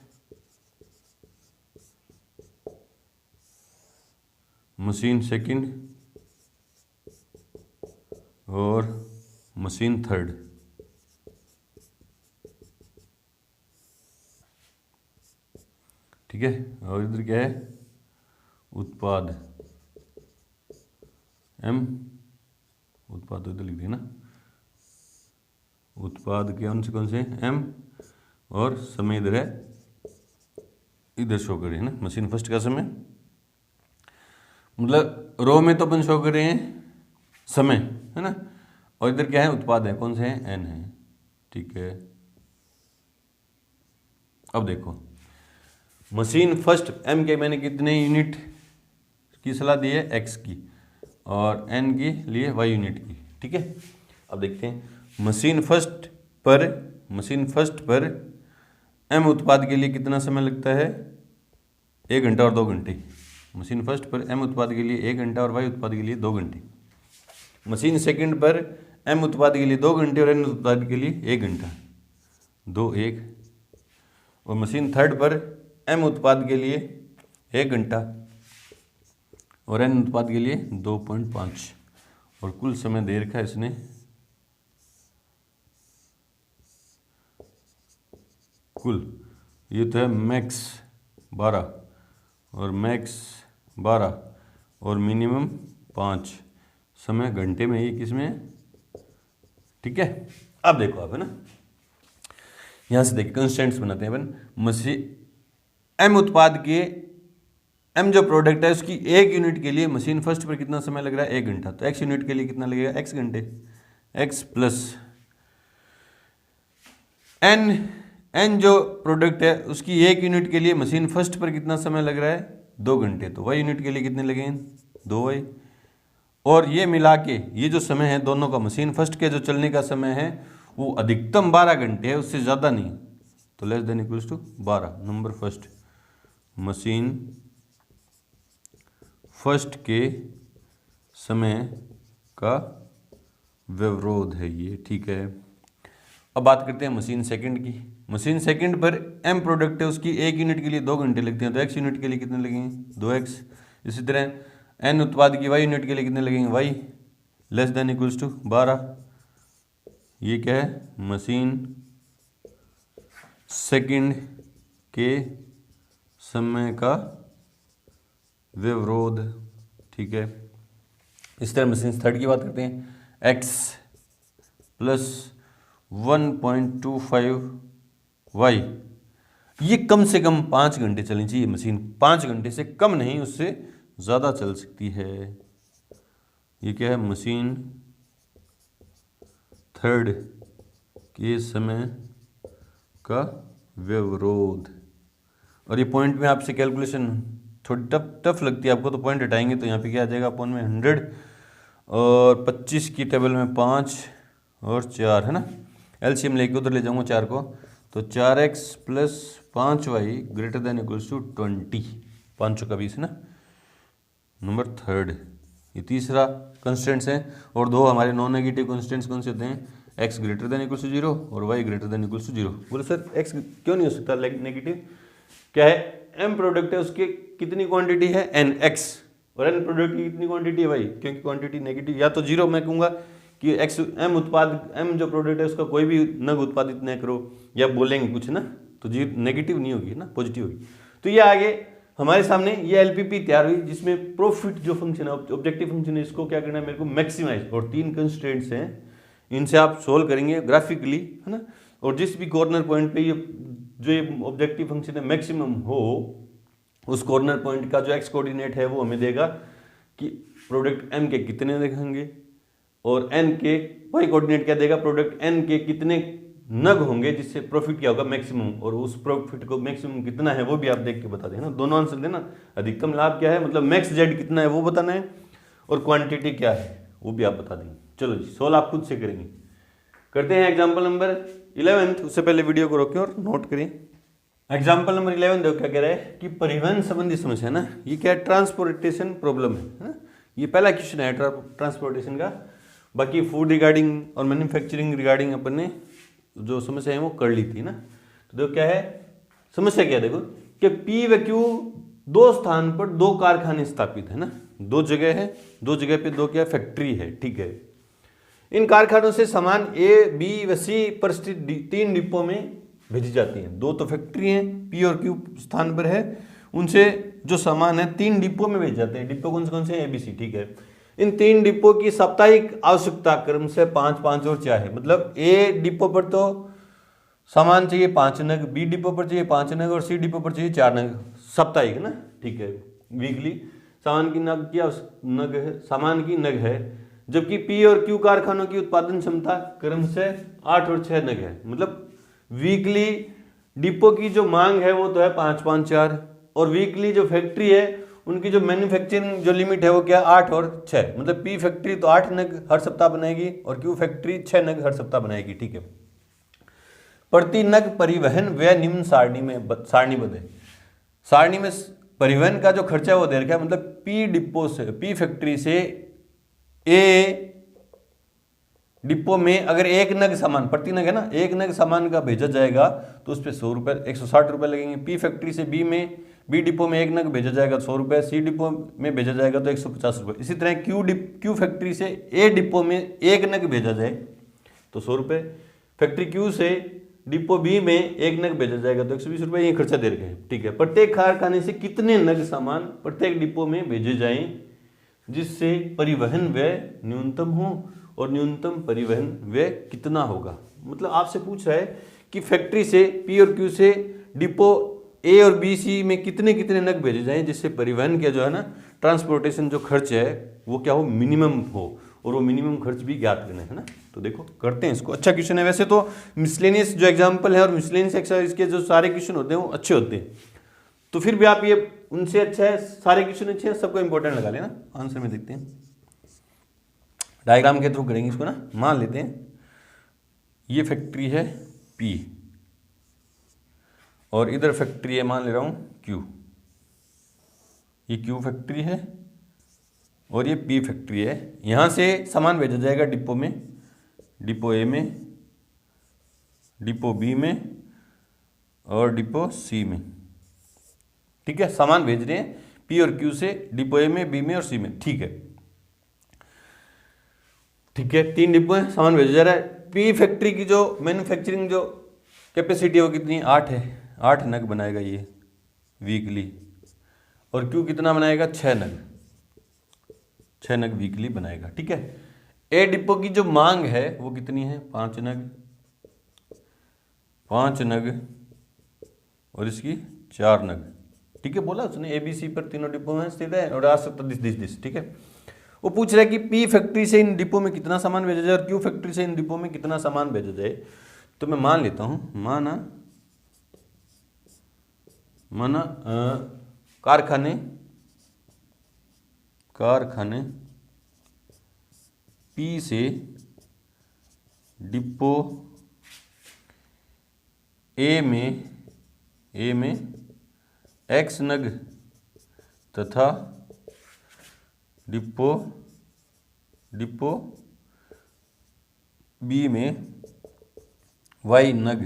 मशीन सेकंड और मशीन थर्ड, ठीक है। और इधर क्या है, उत्पाद M, उत्पाद तो इधर लिख दिया ना, उत्पाद के कौन से M, और समय इधर है, इधर शो कर रहे हैं ना, मशीन फर्स्ट का समय, मतलब रो में तो अपन शो कर रहे हैं समय, है ना, और इधर क्या है, उत्पाद है, कौन से हैं, N है, ठीक है। अब देखो मशीन फर्स्ट M के मैंने कितने यूनिट की सलाह दी है, X की, और N के लिए Y यूनिट की, ठीक है। अब देखते हैं मशीन फर्स्ट पर M उत्पाद के लिए कितना समय लगता है, 1 घंटा और 2 घंटे। मशीन फर्स्ट पर M उत्पाद के लिए 1 घंटा और Y उत्पाद के लिए 2 घंटे। मशीन सेकंड पर M उत्पाद के लिए 2 घंटे और N उत्पाद के लिए 1 घंटा, 2 1। और मशीन थर्ड पर M उत्पाद के लिए 1 घंटा और N उत्पाद के लिए 2.5, और कुल समय दे रखा है इसने कुल, ये तो है मैक्स 12 और मैक्स 12 और मिनिमम 5, समय घंटे में, ये किस में है, ठीक है। अब देखो आप, है ना, यहाँ से देखिए कंस्टेंट्स बनाते हैं अपन। मशीन एम उत्पाद के, एम जो प्रोडक्ट है उसकी 1 यूनिट के लिए मशीन फर्स्ट पर कितना समय लग रहा है, 1 घंटा। तो x यूनिट के लिए कितना लगेगा, x घंटे, x प्लस n जो प्रोडक्ट है उसकी 1 यूनिट के लिए मशीन फर्स्ट पर कितना समय लग रहा है, 2 घंटे। तो y यूनिट के लिए कितने लगेंगे, 2y। और ये मिला के ये जो समय है दोनों का, मशीन फर्स्ट के जो चलने का समय है वो अधिकतम 12 घंटे है, उससे ज़्यादा नहीं। तो less than equals to 12। Number first, machine first के समय का व्यवरोध है ये, ठीक है। अब बात करते हैं मशीन सेकंड की। मशीन सेकंड पर एम प्रोडक्ट है उसकी 1 यूनिट के लिए 2 घंटे लगते हैं, तो x यूनिट के लिए कितने लगेंगे, 2x। इसी तरह एन उत्पाद की y यूनिट के लिए कितने लगेंगे, y, less than equals to 12। ये क्या है, मशीन सेकंड के समय का व्यवरोध, ठीक है। इस तरह मशीन थर्ड की बात करते हैं, x प्लस 1.25y, ये कम से कम 5 घंटे चलनी चाहिए मशीन, 5 घंटे से कम नहीं, उससे ज़्यादा चल सकती है। ये क्या है, मशीन थर्ड के समय का व्यवरोध। और ये पॉइंट में आपसे कैलकुलेशन थोड़ी टफ लगती है आपको, तो पॉइंट हटाएंगे तो यहाँ पे क्या आ जाएगा, अपॉन में 100 और 25 की टेबल में 5 और 4, है ना। एलसीएम लेके उधर ले जाऊँगा 4 को, तो 4x plus 5y greater than equals to 20, 5 का 20, है ना। नंबर थर्ड, ये तीसरा कंस्टेंट्स है। और दो हमारे नॉन नेगेटिव कंस्टेंट्स कौन से होते हैं, x greater than equals to 0 और y greater than equals to 0। बोले सर x क्यों नहीं हो सकता नेगेटिव, क्या है, m प्रोडक्ट है उसके कितनी क्वांटिटी है, n x, और n प्रोडक्ट की कितनी क्वांटिटी है y, क्योंकि क्वांटिटी नेगेटिव, या तो 0 मैं कहूँगा कि x m उत्पाद, m जो प्रोडक्ट है उसका कोई भी नग उत्पादित न करो, या बोलेंगे कुछ ना, तो जी नेगेटिव नहीं होगी ना, पॉजिटिव होगी। तो ये आगे हमारे सामने ये एलपीपी तैयार हुई, जिसमें प्रॉफिट जो फंक्शन है, ऑब्जेक्टिव फंक्शन है, इसको क्या करना है मेरे को, मैक्सिमाइज। और 3 कंस्ट्रेंट्स हैं, इनसे आप सोल्व करेंगे ग्राफिकली, है ना। और जिस भी कॉर्नर पॉइंट पे ये जो ये ऑब्जेक्टिव फंक्शन है मैक्सिमम हो, उस कॉर्नर पॉइंट का जो एक्स कोऑर्डिनेट है वो हमें देगा कि प्रोडक्ट m के कितने दिखेंगे, और n के y कोऑर्डिनेट क्या देगा, प्रोडक्ट n के कितने नग होंगे, जिससे प्रॉफिट क्या होगा, मैक्सिमम। और उस प्रॉफिट को मैक्सिमम कितना है वो भी आप देख के बता देना, दोनों आंसर देना। अधिकतम लाभ क्या है, मतलब मैक्स जेड कितना है वो बताना है, और क्वांटिटी क्या है वो भी आप बता देंगे। चलो जी, सोल्व आप खुद से करेंगे। करते हैं एग्जाम्पल नंबर 11। उससे पहले वीडियो को रोकें और नोट करें। एग्जाम्पल नंबर 11 देखो क्या कह रहा है कि परिवहन संबंधी समस्या है ना, ये क्या है, ट्रांसपोर्टेशन प्रॉब्लम है ना। ये पहला क्वेश्चन है ट्रांसपोर्टेशन का। बाकी फूड रिगार्डिंग और मैन्युफैक्चरिंग रिगार्डिंग अपन ने जो समस्या है वो कर ली थी ना। तो देखो क्या है समस्या, क्या देखो कि P व Q दो स्थान पर 2 कारखाने स्थापित है ना, 2 जगह है, 2 जगह पे 2 क्या फैक्ट्री है, ठीक है। इन कारखानों से सामान A, B व C पर स्थित 3 डिपो में भेजी जाती हैं। 2 तो फैक्ट्री हैं, P और Q स्थान पर है, उनसे जो सामान है 3 डिपो में भेज जाते हैं। डिपो कौन से हैं, ABC, ठीक है। इन 3 डिपो की साप्ताहिक आवश्यकता क्रम से 5, 5 और 4 है। मतलब A डिपो पर तो सामान चाहिए 5 नग, B डिपो पर चाहिए 5 नग और C डिपो पर चाहिए 4 नग, साप्ताहिक ना, ठीक है। वीकली सामान की नग की नग है, सामान की नग है, जबकि P और Q कारखानों की उत्पादन क्षमता क्रम से 8 और 6 नग है। मतलब वीकली डिपो की जो मांग है वो तो है 5, 5, 4, और वीकली जो फैक्ट्री है उनकी जो मैन्युफैक्चरिंग जो लिमिट है वो क्या, 8 और 6। मतलब P फैक्ट्री तो 8 नग हर सप्ताह बनाएगी और Q फैक्ट्री 6 नग हर सप्ताह बनाएगी, ठीक है। प्रति नग परिवहन व्यय निम्न सारणीबद्ध है। सारणी में परिवहन का जो खर्चा वो दे रखा है। मतलब P डिपो से, P फैक्ट्री से A डिपो में अगर 1 नग सामान, प्रति नग है ना, 1 नग सामान का भेजा जाएगा तो उस पर 100 रुपये, 160 रुपये लगेंगे। P फैक्ट्री से B डिपो में 1 नग भेजा जाएगा 100 रुपये, C डिपो में भेजा जाएगा तो 150 रुपये। इसी तरह Q फैक्ट्री से A डिपो में 1 नग भेजा जाए तो 100 रुपये, फैक्ट्री Q से डिपो बी में एक नग भेजा जाएगा तो 120 रुपये ये खर्चा दे रखे हैं, ठीक है। प्रत्येक कारखाने से कितने नग सामान प्रत्येक डिपो में भेजे जाएं जिससे परिवहन व्यय न्यूनतम हो, और न्यूनतम परिवहन व्यय कितना होगा। मतलब आपसे पूछ रहा है कि फैक्ट्री से पी और क्यू से डिपो ए और बी सी में कितने कितने नग भेजे जाएं जिससे परिवहन का जो है ना ट्रांसपोर्टेशन जो खर्च है वो क्या हो, मिनिमम हो, और वो मिनिमम खर्च भी ज्ञात करना है ना। तो देखो करते हैं इसको। अच्छा क्वेश्चन है वैसे तो, मिसलेनियस जो एग्जाम्पल है और मिसलेनियस एक्सरसाइज के जो सारे क्वेश्चन होते हैं वो अच्छे होते हैं, तो फिर भी आप ये उनसे अच्छा है, सारे क्वेश्चन अच्छे हैं, सबको इंपॉर्टेंट लगा लेना। आंसर में देखते हैं, डायग्राम के थ्रू करेंगे इसको ना। मान लेते हैं ये फैक्ट्री है P और इधर फैक्ट्री है, मान ले रहा हूँ Q। ये Q फैक्ट्री है और ये P फैक्ट्री है। यहाँ से सामान भेजा जाएगा डिपो में, डिपो A में, डिपो B में और डिपो C में, ठीक है। सामान भेज रहे हैं P और Q से डिपो A में, B में और C में, ठीक है। ठीक है, 3 डिपो है, सामान भेजा जा रहा है। P फैक्ट्री की जो मैन्युफैक्चरिंग जो कैपेसिटी है वो कितनी है, 8 है। 8 नग बनाएगा ये वीकली, और Q कितना बनाएगा, 6 नग, 6 नग वीकली बनाएगा, ठीक है। ए डिपो की जो मांग है वो कितनी है, 5 नग, 5 नग और इसकी 4 नग, ठीक है। बोला उसने ABC पर तीनों डिपो में स्थित है और आ सकता दिस, ठीक है। वो पूछ रहा है कि P फैक्ट्री से इन डिपो में कितना सामान भेजा जाए और Q फैक्ट्री से इन डिपो में कितना सामान भेजा जाए। तो मैं मान लेता हूँ, माना कारखाने P से डिपो A में X नग तथा डिपो B में Y नग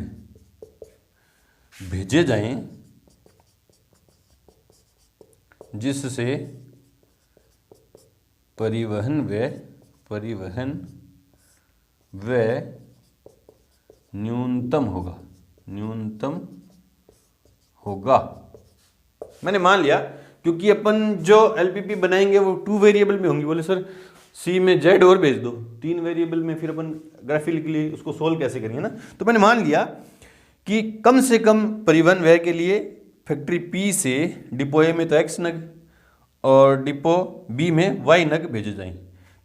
भेजे जाएं जिससे परिवहन व्यय न्यूनतम होगा। मैंने मान लिया क्योंकि अपन जो एलपीपी बनाएंगे वो 2 वेरिएबल में होंगी। बोले सर सी में जेड और भेज दो, 3 वेरिएबल में फिर अपन ग्राफिकली उसको सोल्व कैसे करेंगे ना। तो मैंने मान लिया कि कम से कम परिवहन व्यय के लिए फैक्ट्री पी से डिपो ए में तो एक्स नग और डिपो बी में वाई नग भेजे जाएं।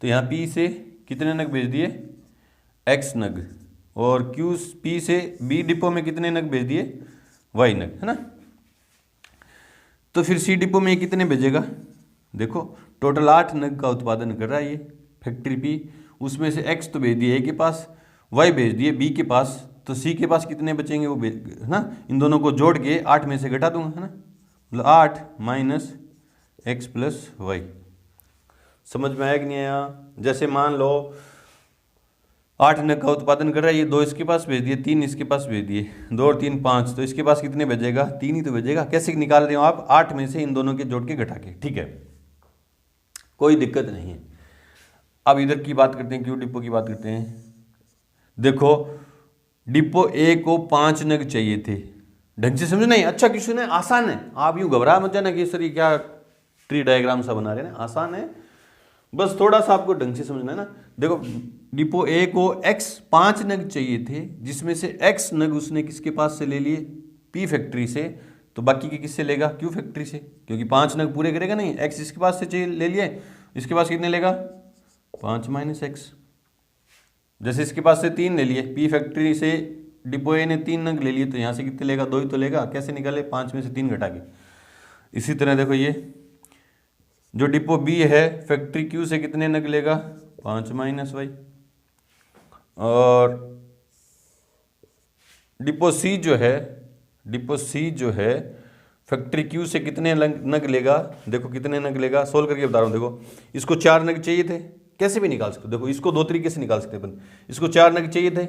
तो यहाँ पी से कितने नग भेज दिए, एक्स नग, और क्यू पी से बी डिपो में कितने नग भेज दिए, वाई नग, है ना। तो फिर सी डिपो में कितने भेजेगा, देखो टोटल 8 नग का उत्पादन कर रहा है ये फैक्ट्री पी। उसमें से एक्स तो भेज दिए ए के पास, वाई भेज दिए बी के पास, तो सी के पास कितने बचेंगे वो है ना। इन दोनों को जोड़ के 8 में से घटा दूंगा, है ना। मतलब 8 माइनस एक्स प्लस वाई। समझ में आया कि नहीं आया। जैसे मान लो 8 नग का उत्पादन कर रहा है ये, 2 इसके पास भेज दिए, 3 इसके पास भेज दिए, 2 और 3 5, तो इसके पास कितने भेजेगा, 3 ही तो भेजेगा। कैसे निकाल रहे हो आप, 8 में से इन दोनों के जोड़ के घटा के, ठीक है, कोई दिक्कत नहीं है। अब इधर की बात करते हैं, क्यू डिपो की बात करते हैं। देखो डिपो ए को 5 नग चाहिए थे, ढंग से समझो नहीं, अच्छा क्वेश्चन है, आसान है। आप यूं घबरा मत जाना कि सर ये क्या ट्री डायग्राम सा बना रहे हैं, आसान है, बस थोड़ा सा आपको ढंग से समझना है ना। देखो डिपो ए को x 5 नग चाहिए थे, जिसमें से x नग उसने किसके पास से ले लिए, पी फैक्ट्री से, तो बाकी के किससे लेगा, क्यू फैक्ट्री से, क्योंकि 5 नग पूरे करेगा नहीं। x इसके पास से चाहिए ले लिए, इसके पास कितने लेगा, 5 माइनस एक्स। जैसे इसके पास से 3 ले लिए, पी फैक्ट्री से डिपो ए ने 3 नग ले लिए, तो यहाँ से कितने लेगा, 2 ही तो लेगा। कैसे निकाले, 5 में से 3 घटा के। इसी तरह देखो ये जो डिपो बी है फैक्ट्री क्यू से कितने नग लेगा, 5 माइनस वाई, और डिपो सी जो है फैक्ट्री क्यू से कितने नग लेगा, देखो कितने नग लेगा, सोल्व करके बता रहा हूँ। देखो इसको 4 नग चाहिए थे, कैसे भी निकाल सकते हो, देखो इसको 2 तरीके से निकाल सकते हैं अपन। इसको 4 नग चाहिए थे,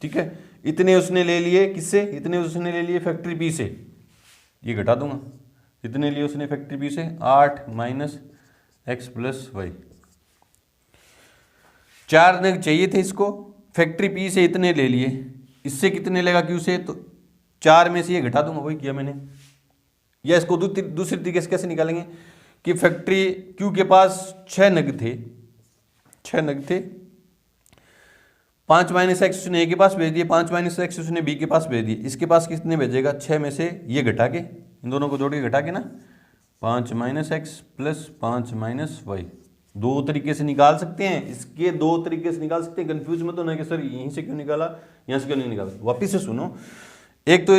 ठीक है, इतने उसने ले लिए किससे, इतने उसने ले लिए फैक्ट्री बी से, ये घटा दूंगा, इतने लिए उसने फैक्ट्री बी से 8 माइनस एक्स प्लस वाई। 4 नग चाहिए थे इसको, फैक्ट्री पी से इतने ले लिए, इससे कितने लेगा क्यू से, तो 4 में से ये घटा दूंगा, वही किया मैंने। या इसको दूसरी तरीके से कैसे निकालेंगे कि फैक्ट्री क्यू के पास 6 नग थे, 6 नग थे, 5 माइनस एक्स उसने ए के पास भेज दिए, 5 माइनस एक्स उसने बी के पास भेज दिए। इसके पास कितने भेजेगा, 6 में से ये घटा के, इन दोनों को जोड़ के घटा के ना, 5 minus x plus 5 minus y. दो तरीके से निकाल सकते हैं, इसके दो तरीके से निकाल सकते हैं। कंफ्यूज मत होना कि सर यहीं से क्यों निकाला, यहाँ से क्यों नहीं निकाला। वापिस से सुनो, एक तो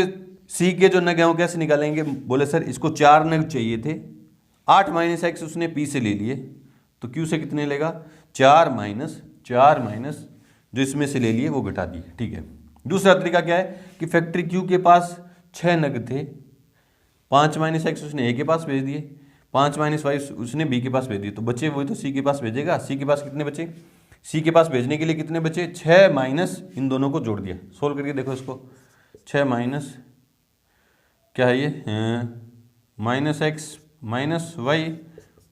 सी के जो नग हैं वो कैसे निकालेंगे, बोले सर इसको 4 नग चाहिए थे, 8 माइनस एक्स उसने पी से ले लिए, तो क्यू से कितने लेगा, 4 माइनस जो इसमें से ले लिए वो घटा दिए, ठीक है। दूसरा तरीका क्या है कि फैक्ट्री क्यू के पास 6 नग थे, 5 माइनस एक्स उसने ए के पास भेज दिए, 5 माइनस वाई उसने बी के पास भेज दिए, तो बचे वही तो सी के पास भेजेगा। सी के पास कितने बचे, सी के पास भेजने के लिए कितने बचे, 6 माइनस इन दोनों को जोड़ दिया। सोल्व करके देखो इसको, 6 माइनस क्या है ये, minus x minus y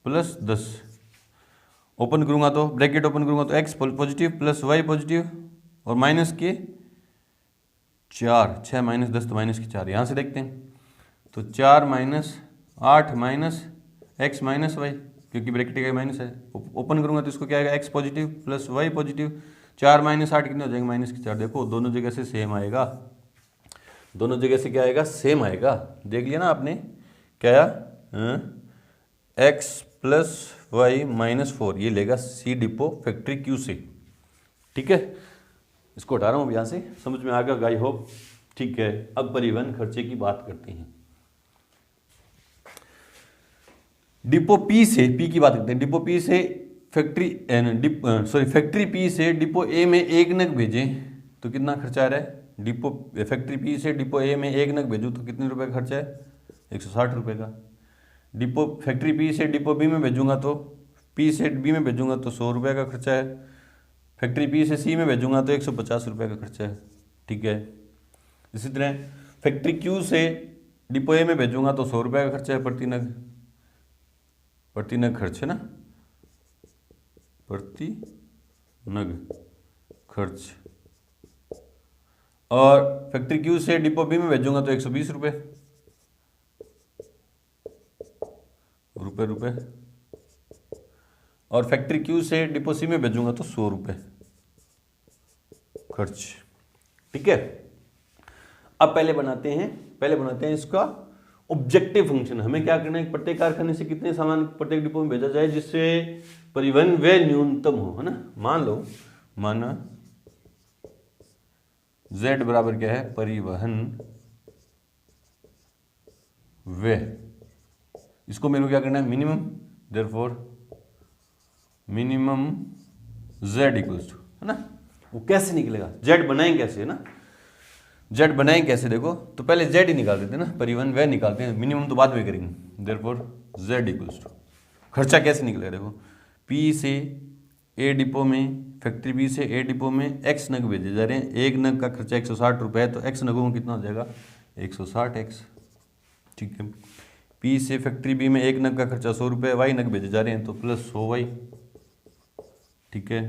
plus 10, open करूंगा तो ब्रैकेट ओपन करूंगा तो x positive plus y positive और माइनस के 4, 6 माइनस 10 तो माइनस के 4। यहाँ से देखते हैं तो 4 minus 8 minus x minus y, क्योंकि ब्रैकेट का माइनस है। ओपन करूंगा तो इसको क्या आएगा, x positive plus y positive, 4 minus 8 कितने हो जाएंगे, माइनस के 4। देखो दोनों जगह से सेम आएगा, दोनों जगह से क्या आएगा, सेम आएगा। देख लिया ना आपने क्या आया, एक्स प्लस वाई माइनस 4, ये लेगा सी डिपो फैक्ट्री क्यू से, ठीक है। इसको हटा रहा हूँ यहाँ से, समझ में आ गया आई होप, ठीक है। अब परिवहन खर्चे की बात करते हैं। डिपो पी से, पी की बात करते हैं, डिपो पी से फैक्ट्री पी से डिपो ए में 1 नग भेजें तो कितना खर्चा आ रहा है, डिपो फैक्ट्री पी से डिपो ए में 1 नग भेजूँ तो कितने रुपए का खर्चा है, 160 रुपये का। डिपो फैक्ट्री पी से डिपो बी में भेजूंगा तो, पी से बी में भेजूंगा तो 100 रुपये का खर्चा है। फैक्ट्री पी से सी में भेजूंगा तो 150 रुपये का खर्चा है, ठीक है। इसी तरह फैक्ट्री क्यू से डिपो ए में भेजूंगा तो 100 रुपये का खर्चा है प्रति नग खर्च है ना, प्रति नग खर्च। और फैक्ट्री क्यू से डिपो बी में भेजूंगा तो 120 रुपये रुपये। और फैक्ट्री क्यू से डिपो सी में भेजूंगा तो 100 रुपये खर्च, ठीक है। अब पहले बनाते हैं इसका ऑब्जेक्टिव फंक्शन। हमें क्या करना है, प्रत्येक कारखाने से कितने सामान प्रत्येक डिपो में भेजा जाए जिससे परिवहन व्यय न्यूनतम हो, है ना। माना Z बराबर क्या है, परिवहन व्यय, इसको मेरे को क्या करना है, minimum, therefore minimum Z equals to, है ना। वो कैसे निकलेगा, Z बनाएंगे कैसे, है ना, Z बनाएंगे कैसे, देखो तो पहले Z ही निकाल देते हैं ना, परिवहन व्यय निकालते हैं, मिनिमम तो बाद में करेंगे। देयरफॉर Z इक्वल्स टू, खर्चा कैसे निकलेगा, देखो P से A डिपो में, फैक्ट्री B से A डिपो में X नग भेजे जा रहे हैं, एक नग का खर्चा 160 रुपये है, तो X नगों में कितना हो जाएगा, 160X, ठीक है। P से फैक्ट्री B में एक नग का खर्चा 100 रुपये, Y नग भेजे जा रहे हैं तो प्लस 100Y, ठीक है।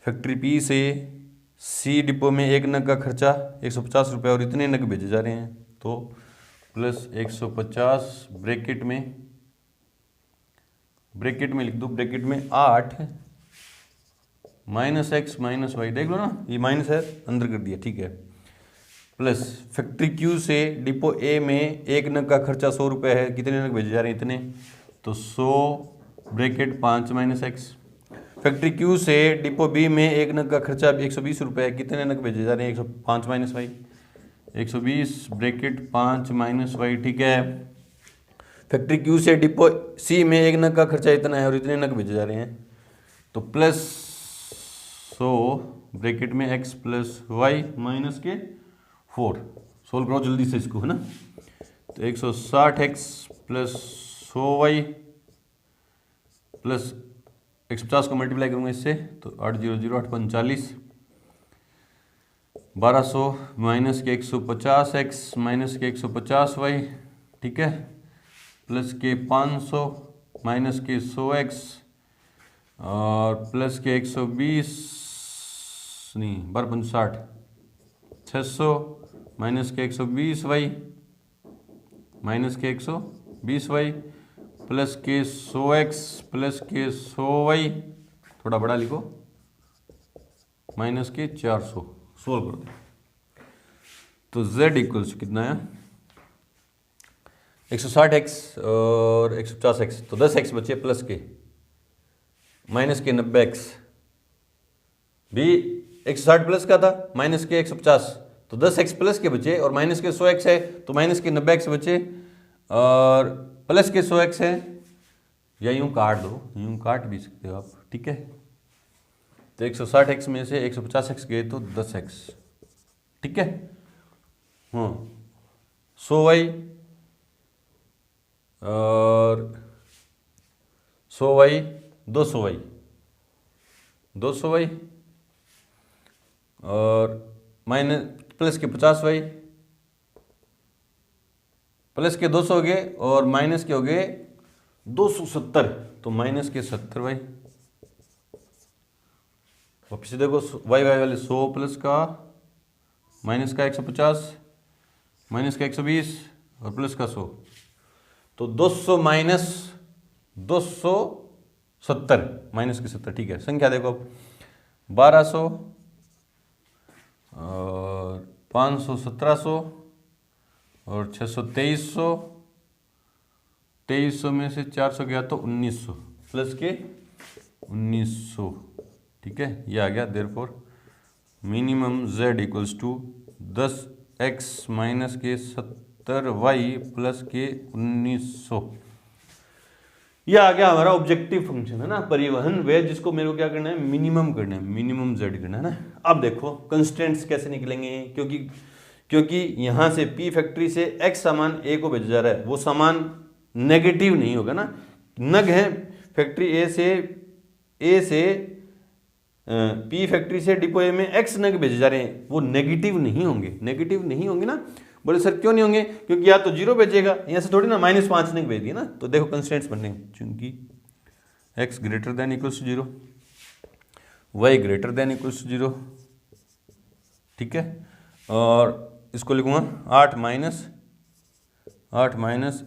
फैक्ट्री P से C डिपो में एक नग का खर्चा 150 रुपये और इतने नग भेजे जा रहे हैं तो प्लस 150 ब्रैकेट में लिख दो, ब्रैकेट में 8 माइनस एक्स माइनस वाई, देख लो ना ये माइनस है अंदर कर दिया, ठीक है। प्लस फैक्ट्री क्यू से डिपो ए में एक नग का खर्चा 100 रुपये है, कितने नग भेजे जा रहे हैं, इतने, तो 100 bracket 5 minus x. Factory Q से डिपो बी में एक नग का खर्चा 120 रुपये है, कितने नग भेजे जा रहे हैं, 105 minus y, 120 bracket 5 minus y, ठीक है। फैक्ट्री क्यू से डिपो सी में एक नग का खर्चा इतना है और इतने नग भेजे जा रहे हैं तो प्लस 100 ब्रैकेट में x प्लस वाई माइनस के 4। सोल्व करो जल्दी से इसको, है ना। तो 160x प्लस 100y प्लस 150 को मल्टीप्लाई करूंगा इससे तो 8 0 0 8 45, 1200 माइनस के 150x माइनस के 150y, ठीक है, प्लस के 500 माइनस के 100x और प्लस के 120 नहीं 12 60 600 माइनस के 120y माइनस के 120y प्लस के 100x प्लस के 100y, थोड़ा बड़ा लिखो, माइनस के 400, सोल्व कर दो। तो z इक्वल्स कितना है 160x और 150x, तो 10x बचे प्लस के माइनस के 90x, भी 160 प्लस का था माइनस के 150, तो 10x प्लस के बचे और माइनस के 100x है तो माइनस के 90x बचे और प्लस के 100x है, या यूं काट दो, यूं काट भी सकते हो आप, ठीक है। तो 160x में से 150x गए तो 10x, ठीक है। हाँ 100y और 100y 200y 200y और माइनस प्लस के 50y प्लस के 200 हो गए और माइनस के हो गए 270, तो माइनस के 70y। वापिस से देखो y वाले 100 प्लस का माइनस का 150 माइनस का 120 और प्लस का 100, तो 200 माइनस 270 माइनस के 70, ठीक है। संख्या देखो 1200 और 500 1700 और 600 2300, 2300 में से 400 गया तो 1900 प्लस के 1900, ठीक है। ये आ गया therefore minimum z equals to 10x minus के 70y प्लस के 1900। यह आ गया हमारा ऑब्जेक्टिव फंक्शन, है ना, परिवहन व्यय, जिसको मेरे को क्या करना है, मिनिमम करना है, मिनिमम z करना है ना। अब देखो कंस्ट्रेंट्स कैसे निकलेंगे, क्योंकि यहाँ से p फैक्ट्री से x सामान a को भेजा जा रहा है, वो सामान नेगेटिव नहीं होगा ना, नग है फैक्ट्री a से p फैक्ट्री से डिपो a में x नग भेजे जा रहे हैं, वो नेगेटिव नहीं होंगे ना। बोले सर क्यों नहीं होंगे, क्योंकि या तो 0 भेजेगा, यहाँ से थोड़ी ना -5 नग भेज दिए ना। तो देखो कंस्ट्रेंट्स बन रहे हैं, चूंकि x greater than equals to 0, y greater than equals to 0, ठीक है। और इसको लिखूंगा 8 minus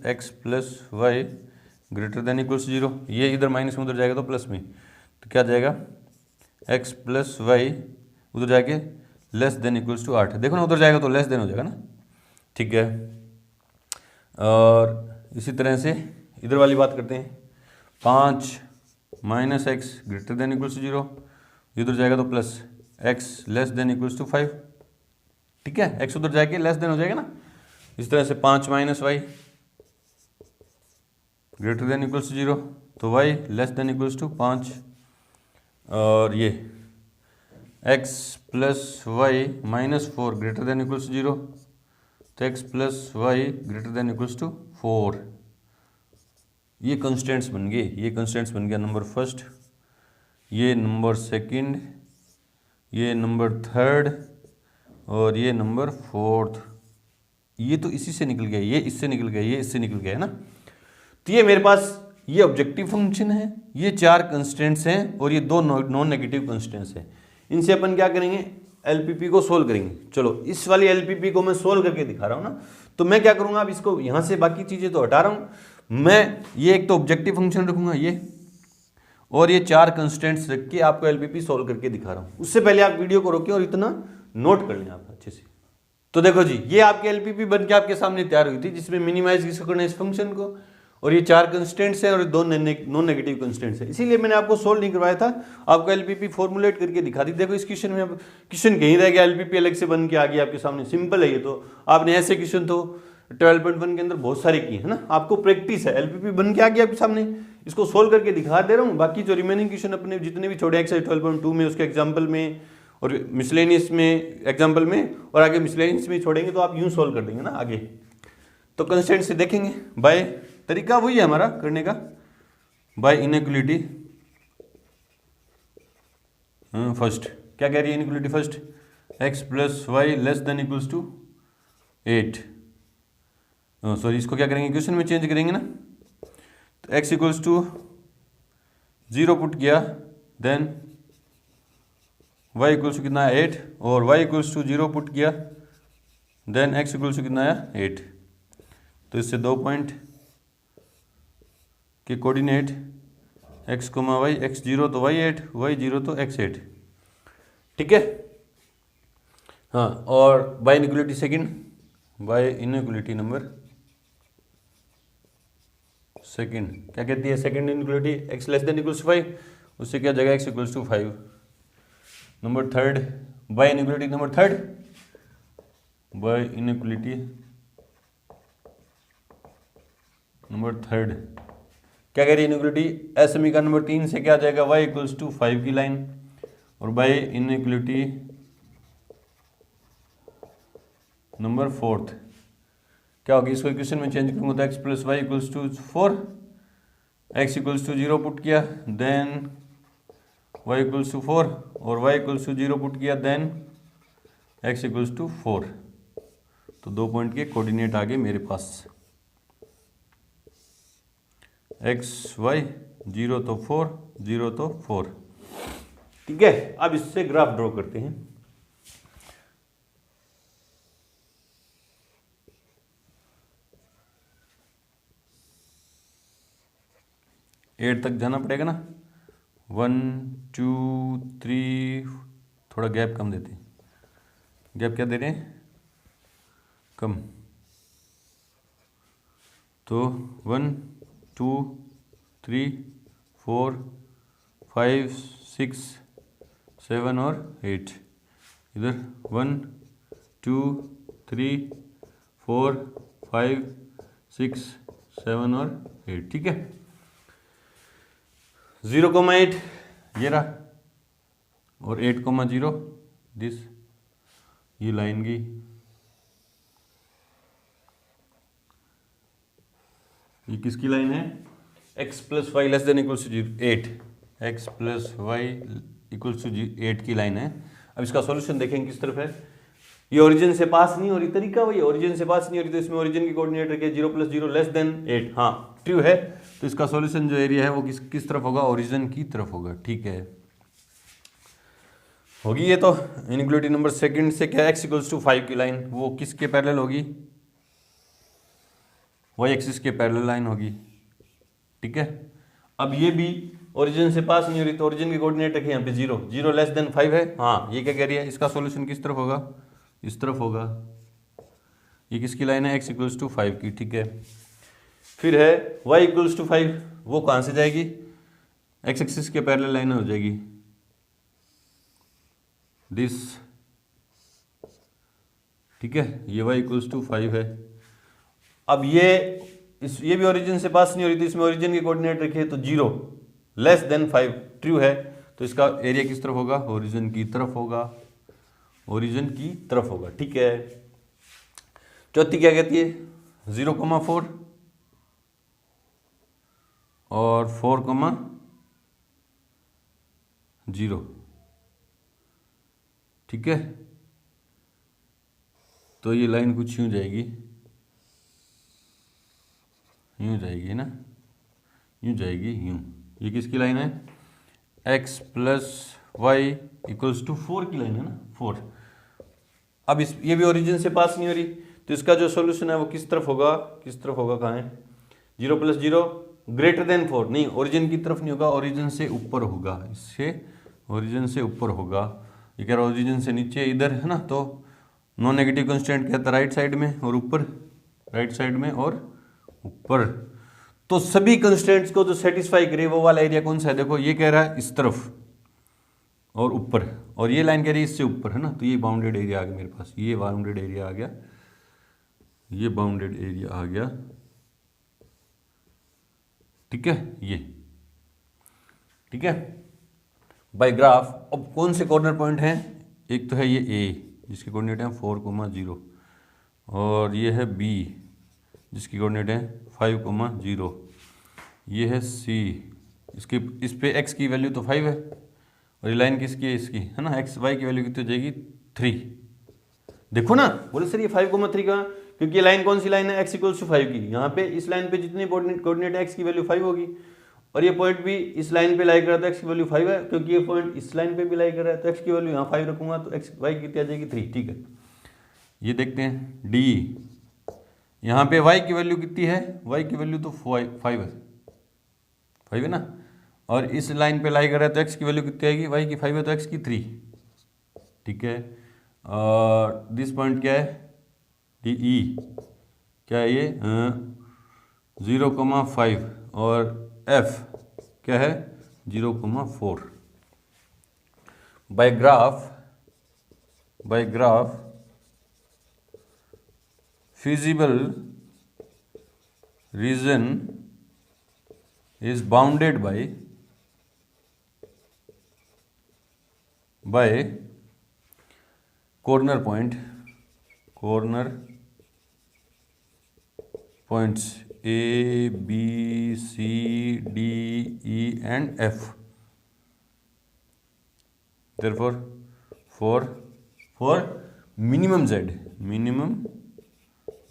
x plus y greater than equals 0, ये इधर माइनस में उधर जाएगा तो प्लस में, तो क्या जाएगा x प्लस वाई उधर जाके लेस देन इक्वल्स टू 8, देखो ना उधर जाएगा तो लेस देन हो जाएगा ना, ठीक है। और इसी तरह से इधर वाली बात करते हैं, 5 minus x greater than equals to 0, इधर जाएगा तो plus x less than equals to 5, ठीक है। x उधर जाके लेस देन हो जाएगा ना। इस तरह से 5 minus y greater than equals to 0, तो y less than equals to 5, और ये x plus y minus 4 greater than equals to 0, तो x plus y greater than equals to 4। ये कंस्टेंट्स बन गया नंबर फर्स्ट, ये नंबर सेकंड, ये number third और ये नंबर फोर्थ। ये तो इसी से निकल गया, ये इससे निकल गया, ये इससे निकल गया, है ना। तो ये मेरे पास ये ऑब्जेक्टिव फंक्शन है, ये 4 कंस्टेंट्स हैं और ये 2 नॉन नेगेटिव कंस्टेंट्स हैं। इनसे अपन क्या करेंगे, एलपीपी को सोल्व करेंगे। चलो इस वाली एलपीपी को मैं सोल्व करके दिखा रहा हूँ ना, तो मैं क्या करूँगा, अब इसको यहाँ से बाकी चीज़ें तो हटा रहा हूँ मैं, ये एक तो ऑब्जेक्टिव फंक्शन रखूँगा ये, और ये 4 कंस्टेंट्स रख के आपको एलपीपी सोल्व करके दिखा रहा हूँ। उससे पहले आप वीडियो को रोकें और इतना नोट कर लें आप अच्छे से। तो देखो जी, ये आपकी एलपीपी बन के आपके सामने तैयार हुई थी, जिसमें मिनिमाइज किसको करना है, इस फंक्शन को, और ये 4 कंस्टेंट्स हैं और 2 नॉन नेगेटिव कंस्टेंट्स हैं। इसीलिए मैंने आपको सोल्व नहीं करवाया था, आपको एलपीपी फॉर्मुलेट करके दिखा दी। देखो इस क्वेश्चन में अब क्वेश्चन कहीं रह गया, एलपीपी अलग से बन के आ गई आपके सामने, सिंपल है ये। तो आपने ऐसे क्वेश्चन तो 12.1 के अंदर बहुत सारे किए, है ना, आपको प्रैक्टिस है। एलपीपी बन के आ गया आपके सामने, इसको सोल्व करके दिखा दे रहा हूँ। बाकी जो रिमेनिंग क्वेश्चन अपने जितने भी छोड़े एक्सरसाइज 12.2 में, उसके एग्जाम्पल में और मिसलेनियस में एग्जाम्पल में, और आगे मिसलेनियस में छोड़ेंगे तो आप यूं सोल्व कर देंगे ना आगे। तो कंस्टेंट से देखेंगे, बाय तरीका वही है हमारा करने का, बाय इनइक्वलिटी फर्स्ट। क्या कह रही है inequality first, x plus y less than equals to 8, sorry इसको क्या करेंगे, क्वेश्चन में चेंज करेंगे ना। तो x इक्वल्स टू 0 पुट किया, देन y इक्वल्स टू कितना है 8 और y इक्वल्स टू 0 पुट किया, देन x इक्वल्स टू कितना आया 8। तो इससे 2 पॉइंट के कोऑर्डिनेट x, y, x 0 तो y 8, y 0 तो x 8, ठीक है। हाँ, और by inequality second, by inequality number second क्या कहती है? Second inequality x less than equals to 5, उससे क्या जगह x equals to 5। Number third, by inequality number third, by inequality number third क्या कह रही है इनइक्वलिटी? एस समीकरण नंबर 3 से क्या आ जाएगा? y इक्वल्स टू 5 की लाइन, और बाय इनइक्वलिटी नंबर फोर्थ क्या होगी? इसको इक्वेशन में चेंज करूंगा तो x plus y equals to 4, x equals to 0 put किया, देन y इक्वल्स टू 4 और y इक्वल्स टू 0 पुट किया, देन x इक्वल्स टू 4। तो 2 पॉइंट के कोऑर्डिनेट आ गए मेरे पास, x y 0 तो 4, 0 तो 4, ठीक है। अब इससे ग्राफ ड्रॉ करते हैं। एट तक जाना पड़ेगा ना, 1 2 3, थोड़ा गैप कम देते हैं। गैप क्या दे रहे हैं? कम। तो 1 2 3 4 5 6 7 और 8, इधर 1 2 3 4 5 6 7 और 8, ठीक है। 0,8 ये रहा, और 8,0 दिस, ये लाइन की ये किसकी लाइन है? x plus y less than equals to 8, x plus y equals to 8 की लाइन है। अब इसका सॉल्यूशन देखेंगे किस तरफ है। ये ओरिजिन से पास नहीं हो रही, तरीका वही, ओरिजिन से पास नहीं हो रही तो इसमें ओरिजिन की कोऑर्डिनेट रखे 0 प्लस 0 लेस देन 8, हाँ ट्रू है। तो इसका सॉल्यूशन जो एरिया है वो किस तरफ होगा? ओरिजिन की तरफ होगा, ठीक है। होगी ये तो इनइक्वलिटी नंबर सेकंड से क्या x इक्वल्स टू 5 की लाइन, वो किसके पैरेलल होगी? y एक्सिस के पैरेलल लाइन होगी, ठीक है। अब ये भी ओरिजिन से पास नहीं हो रही तो ओरिजिन के कोऑर्डिनेट रखे यहाँ पे 0, 0 लेस देन 5 है, हाँ ये क्या कह रही है? इसका सॉल्यूशन किस तरफ होगा? इस तरफ होगा। ये किसकी लाइन है? x इक्वल्स टू 5 की, ठीक है। फिर है y इक्वल्स टू 5, वो कहाँ से जाएगी? x एक्सिस के पैरेलल लाइन हो जाएगी दिस, ठीक है। ये y इक्वल्स टू 5 है। अब ये भी ओरिजिन से पास नहीं हो रही थी, इसमें ओरिजिन के कोऑर्डिनेट रखे तो 0 लेस देन 5 ट्रू है। तो इसका एरिया किस तरफ होगा? ओरिजिन की तरफ होगा, ओरिजिन की तरफ होगा, ठीक है। चौथी क्या कहती है? 0,4 और 4,0, ठीक है। तो ये लाइन कुछ यूं जाएगी, यूं जाएगी ना, यूं जाएगी, यूं। ये किसकी लाइन है? x plus y equals to 4 की लाइन है ना, 4। अब ये भी ओरिजिन से पास नहीं हो रही तो इसका जो सॉल्यूशन है वो किस तरफ होगा? किस तरफ होगा? कहाँ है? 0 प्लस 0 ग्रेटर देन 4, नहीं ओरिजिन की तरफ नहीं होगा, ओरिजिन से ऊपर होगा, इससे ओरिजिन से ऊपर होगा। ये कह रहा है ओरिजिन से नीचे इधर है ना, तो नॉन नेगेटिव कंस्टेंट कहता है राइट साइड में और ऊपर, राइट साइड में और ऊपर। तो सभी कंस्टेंट्स को जो सेटिस्फाई करे वो वाला एरिया कौन सा है? देखो ये कह रहा है इस तरफ और ऊपर, और ये लाइन कह रही है इससे ऊपर, है ना। तो ये बाउंडेड एरिया आ गया मेरे पास, ये बाउंडेड एरिया आ गया, ये बाउंडेड एरिया आ गया, ठीक है, ये ठीक है। बाय ग्राफ अब कौन से कॉर्नर पॉइंट हैं? एक तो है ये ए जिसके कोऑर्डिनेट है 4,0 और ये है बी जिसकी कोऑर्डिनेट है 5,0, ये है सी, इसके इस पे x की वैल्यू तो 5 है और ये लाइन किसकी है? इसकी है ना, x y की वैल्यू कितनी हो जाएगी? 3। देखो ना, बोले सर ये 5,3 का, क्योंकि ये लाइन कौन सी लाइन है? x इक्वल्स टू 5 की। यहाँ पे इस लाइन पे जितने कोऑर्डिनेट है x की वैल्यू 5 होगी और ये पॉइंट भी इस लाइन पे लाई कर रहा है तो एक्स की वैल्यू 5 है, क्योंकि ये पॉइंट इस लाइन पे भी लाई कर रहा है तो एक्स की वैल्यू यहाँ 5 रखूंगा तो एक्स वाई कितनी आ जाएगी 3। ठीक है, ये देखते हैं डी, यहाँ पे वाई की वैल्यू कितनी है, वाई की वैल्यू तो 5 है ना, और इस लाइन पे लाई कर रहा है तो एक्स की वैल्यू कितनी आएगी, वाई की 5 है तो एक्स की 3। ठीक है, और दिस पॉइंट क्या है, डी ई क्या है ये 0,5 और एफ क्या है 0,4। By graph feasible region is bounded by corner points A, B, C, D, E and F. Therefore for minimum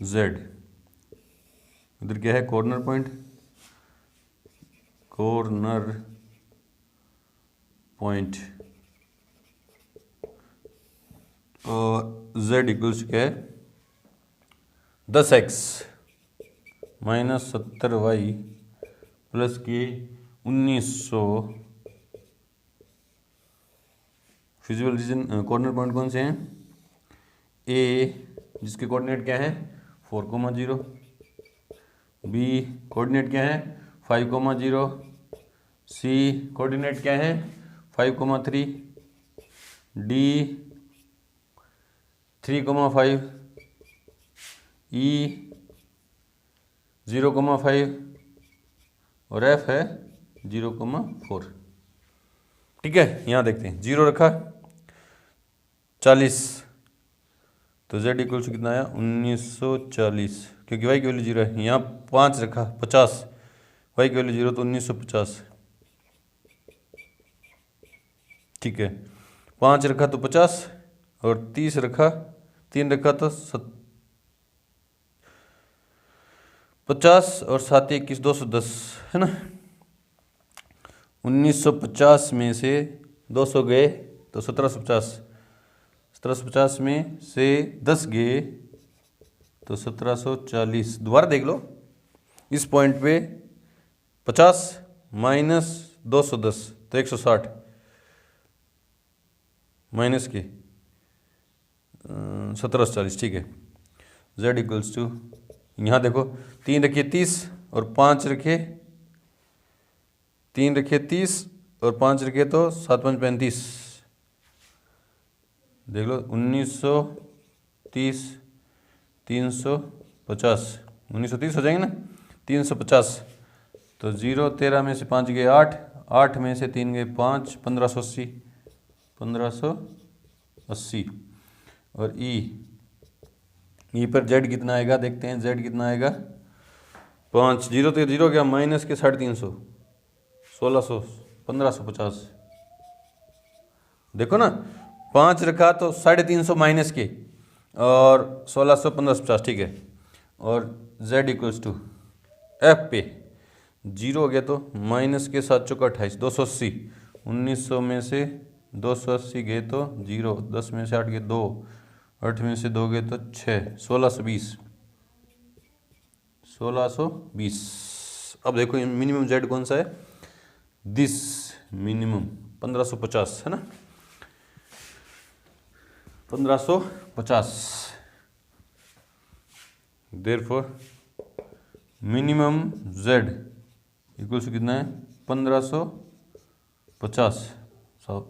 Z उधर क्या है कॉर्नर पॉइंट और Z इक्वल्स क्या है 10x माइनस 70y प्लस के 1900। फिजिबल रीजन कॉर्नर पॉइंट कौन से हैं, ए जिसके कोऑर्डिनेट क्या है 4,0, बी कोऑर्डिनेट क्या है 5,0, सी कोऑर्डिनेट क्या है 5,3, डी 3,5, ई 0,5 और एफ है 0,4। ठीक है, यहाँ देखते हैं 0 रखा 40 तो z इक्वल टू कितना आया 1940, क्योंकि y की वैल्यू 0 है। यहाँ 5 रखा 50, y की वैल्यू 0 तो 1950। ठीक है, 5 रखा तो 50 और 30 रखा 3 रखा तो 50 और 7 21 210 है ना। 1950 में से 200 गए तो 1750, 1750 में से 10 गए तो 1740। दोबारा देख लो, इस पॉइंट पे 50 माइनस 210 तो 160 माइनस के 1740। ठीक है, z इक्वल्स टू यहाँ देखो 3 रखिए 30 और 5 रखे 3 रखिए 30 और 5 रखे तो 7 5 35। देख लो 1930 350 1930 हो जाएंगे ना 350 तो 0 13 में से 5 गए 8, 8 में से 3 गए 5, 1580 और ई पर z कितना आएगा देखते हैं, z कितना आएगा 5 0 तो 0 क्या माइनस के 350 1600 1550। देखो ना 5 रखा तो 350 माइनस के और 1600 1550। ठीक है, और z इक्वल्स टू एफ पे 0 हो गया तो माइनस के 7 चौका 28 280, 1900 में से 280 गए तो 0, 10 में से 8 गए 2, 8 में से 2 गए तो 6 1620। अब देखो मिनिमम z कौन सा है, दिस मिनिमम 1550 है ना 1550। Therefore minimum z equals to कितना है 1550। साफ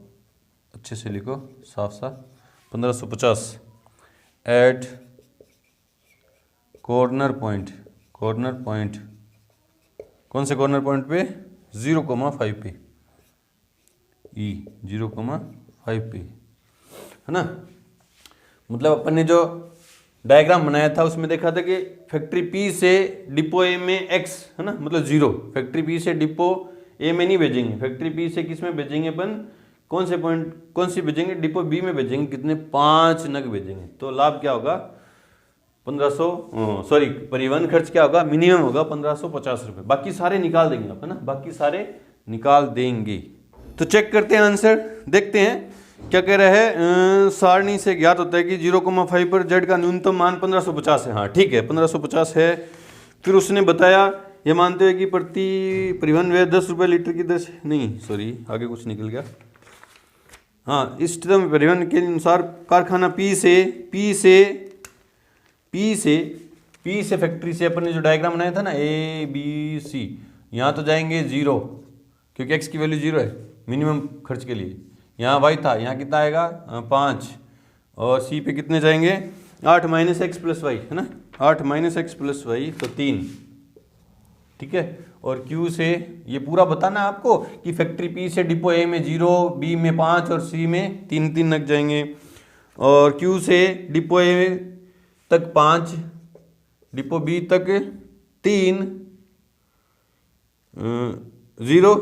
अच्छे से लिखो, साफ 1550 एट कॉर्नर पॉइंट कौन से कॉर्नर पॉइंट पे 0,5 पे ई 0,5 पे है ना। मतलब अपन ने जो डायग्राम बनाया था उसमें देखा था कि फैक्ट्री पी से डिपो ए में x है ना, मतलब 0। फैक्ट्री पी से डिपो ए में नहीं भेजेंगे, फैक्ट्री पी से किस में भेजेंगे अपन, कौन से पॉइंट कौन सी भेजेंगे, डिपो बी में भेजेंगे। कितने 5 नग भेजेंगे। तो लाभ क्या होगा 1500 सॉरी परिवहन खर्च क्या होगा, मिनिमम होगा 1550 रुपये। बाकी सारे निकाल देंगे आप, है ना, बाकी सारे निकाल देंगे। तो चेक करते हैं आंसर, देखते हैं क्या कह रहा है। सारणी से ज्ञात होता है कि 0,5 पर जेड का न्यूनतम मान 1550 है। हाँ ठीक है, 1550 है। फिर उसने बताया ये मानते हुए कि प्रति परिवहन व्यय 10 रुपये लीटर की दर से, नहीं सॉरी आगे कुछ निकल गया। हाँ, इष्टतम परिवहन के अनुसार कारखाना पी से फैक्ट्री से अपन ने जो डायग्राम बनाया था ना ABC, यहाँ तो जाएंगे 0 क्योंकि x की वैल्यू 0 है मिनिमम खर्च के लिए। यहाँ y था, यहाँ कितना आएगा 5, और C पे कितने जाएंगे 8 - x + y, है ना, 8 - x + y तो 3, ठीक है। और Q से ये पूरा बताना आपको कि फैक्ट्री P से डिपो A में 0, B में 5 और C में 3 लग जाएंगे। और Q से डिपो A तक 5, डिपो B तक 3, 0,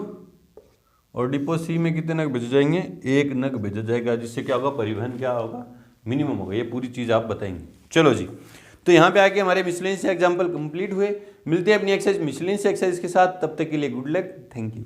और डिपो C में कितने नग भेजे जाएंगे, 1 नग भेजा जाएगा, जिससे क्या होगा परिवहन क्या होगा, मिनिमम होगा। ये पूरी चीज़ आप बताएंगे। चलो जी, तो यहाँ पे आके हमारे मिसलेनियस एग्जाम्पल कंप्लीट हुए। मिलते हैं अपनी एक्सरसाइज मिसलेनियस एक्सरसाइज के साथ, तब तक के लिए गुड लक, थैंक यू।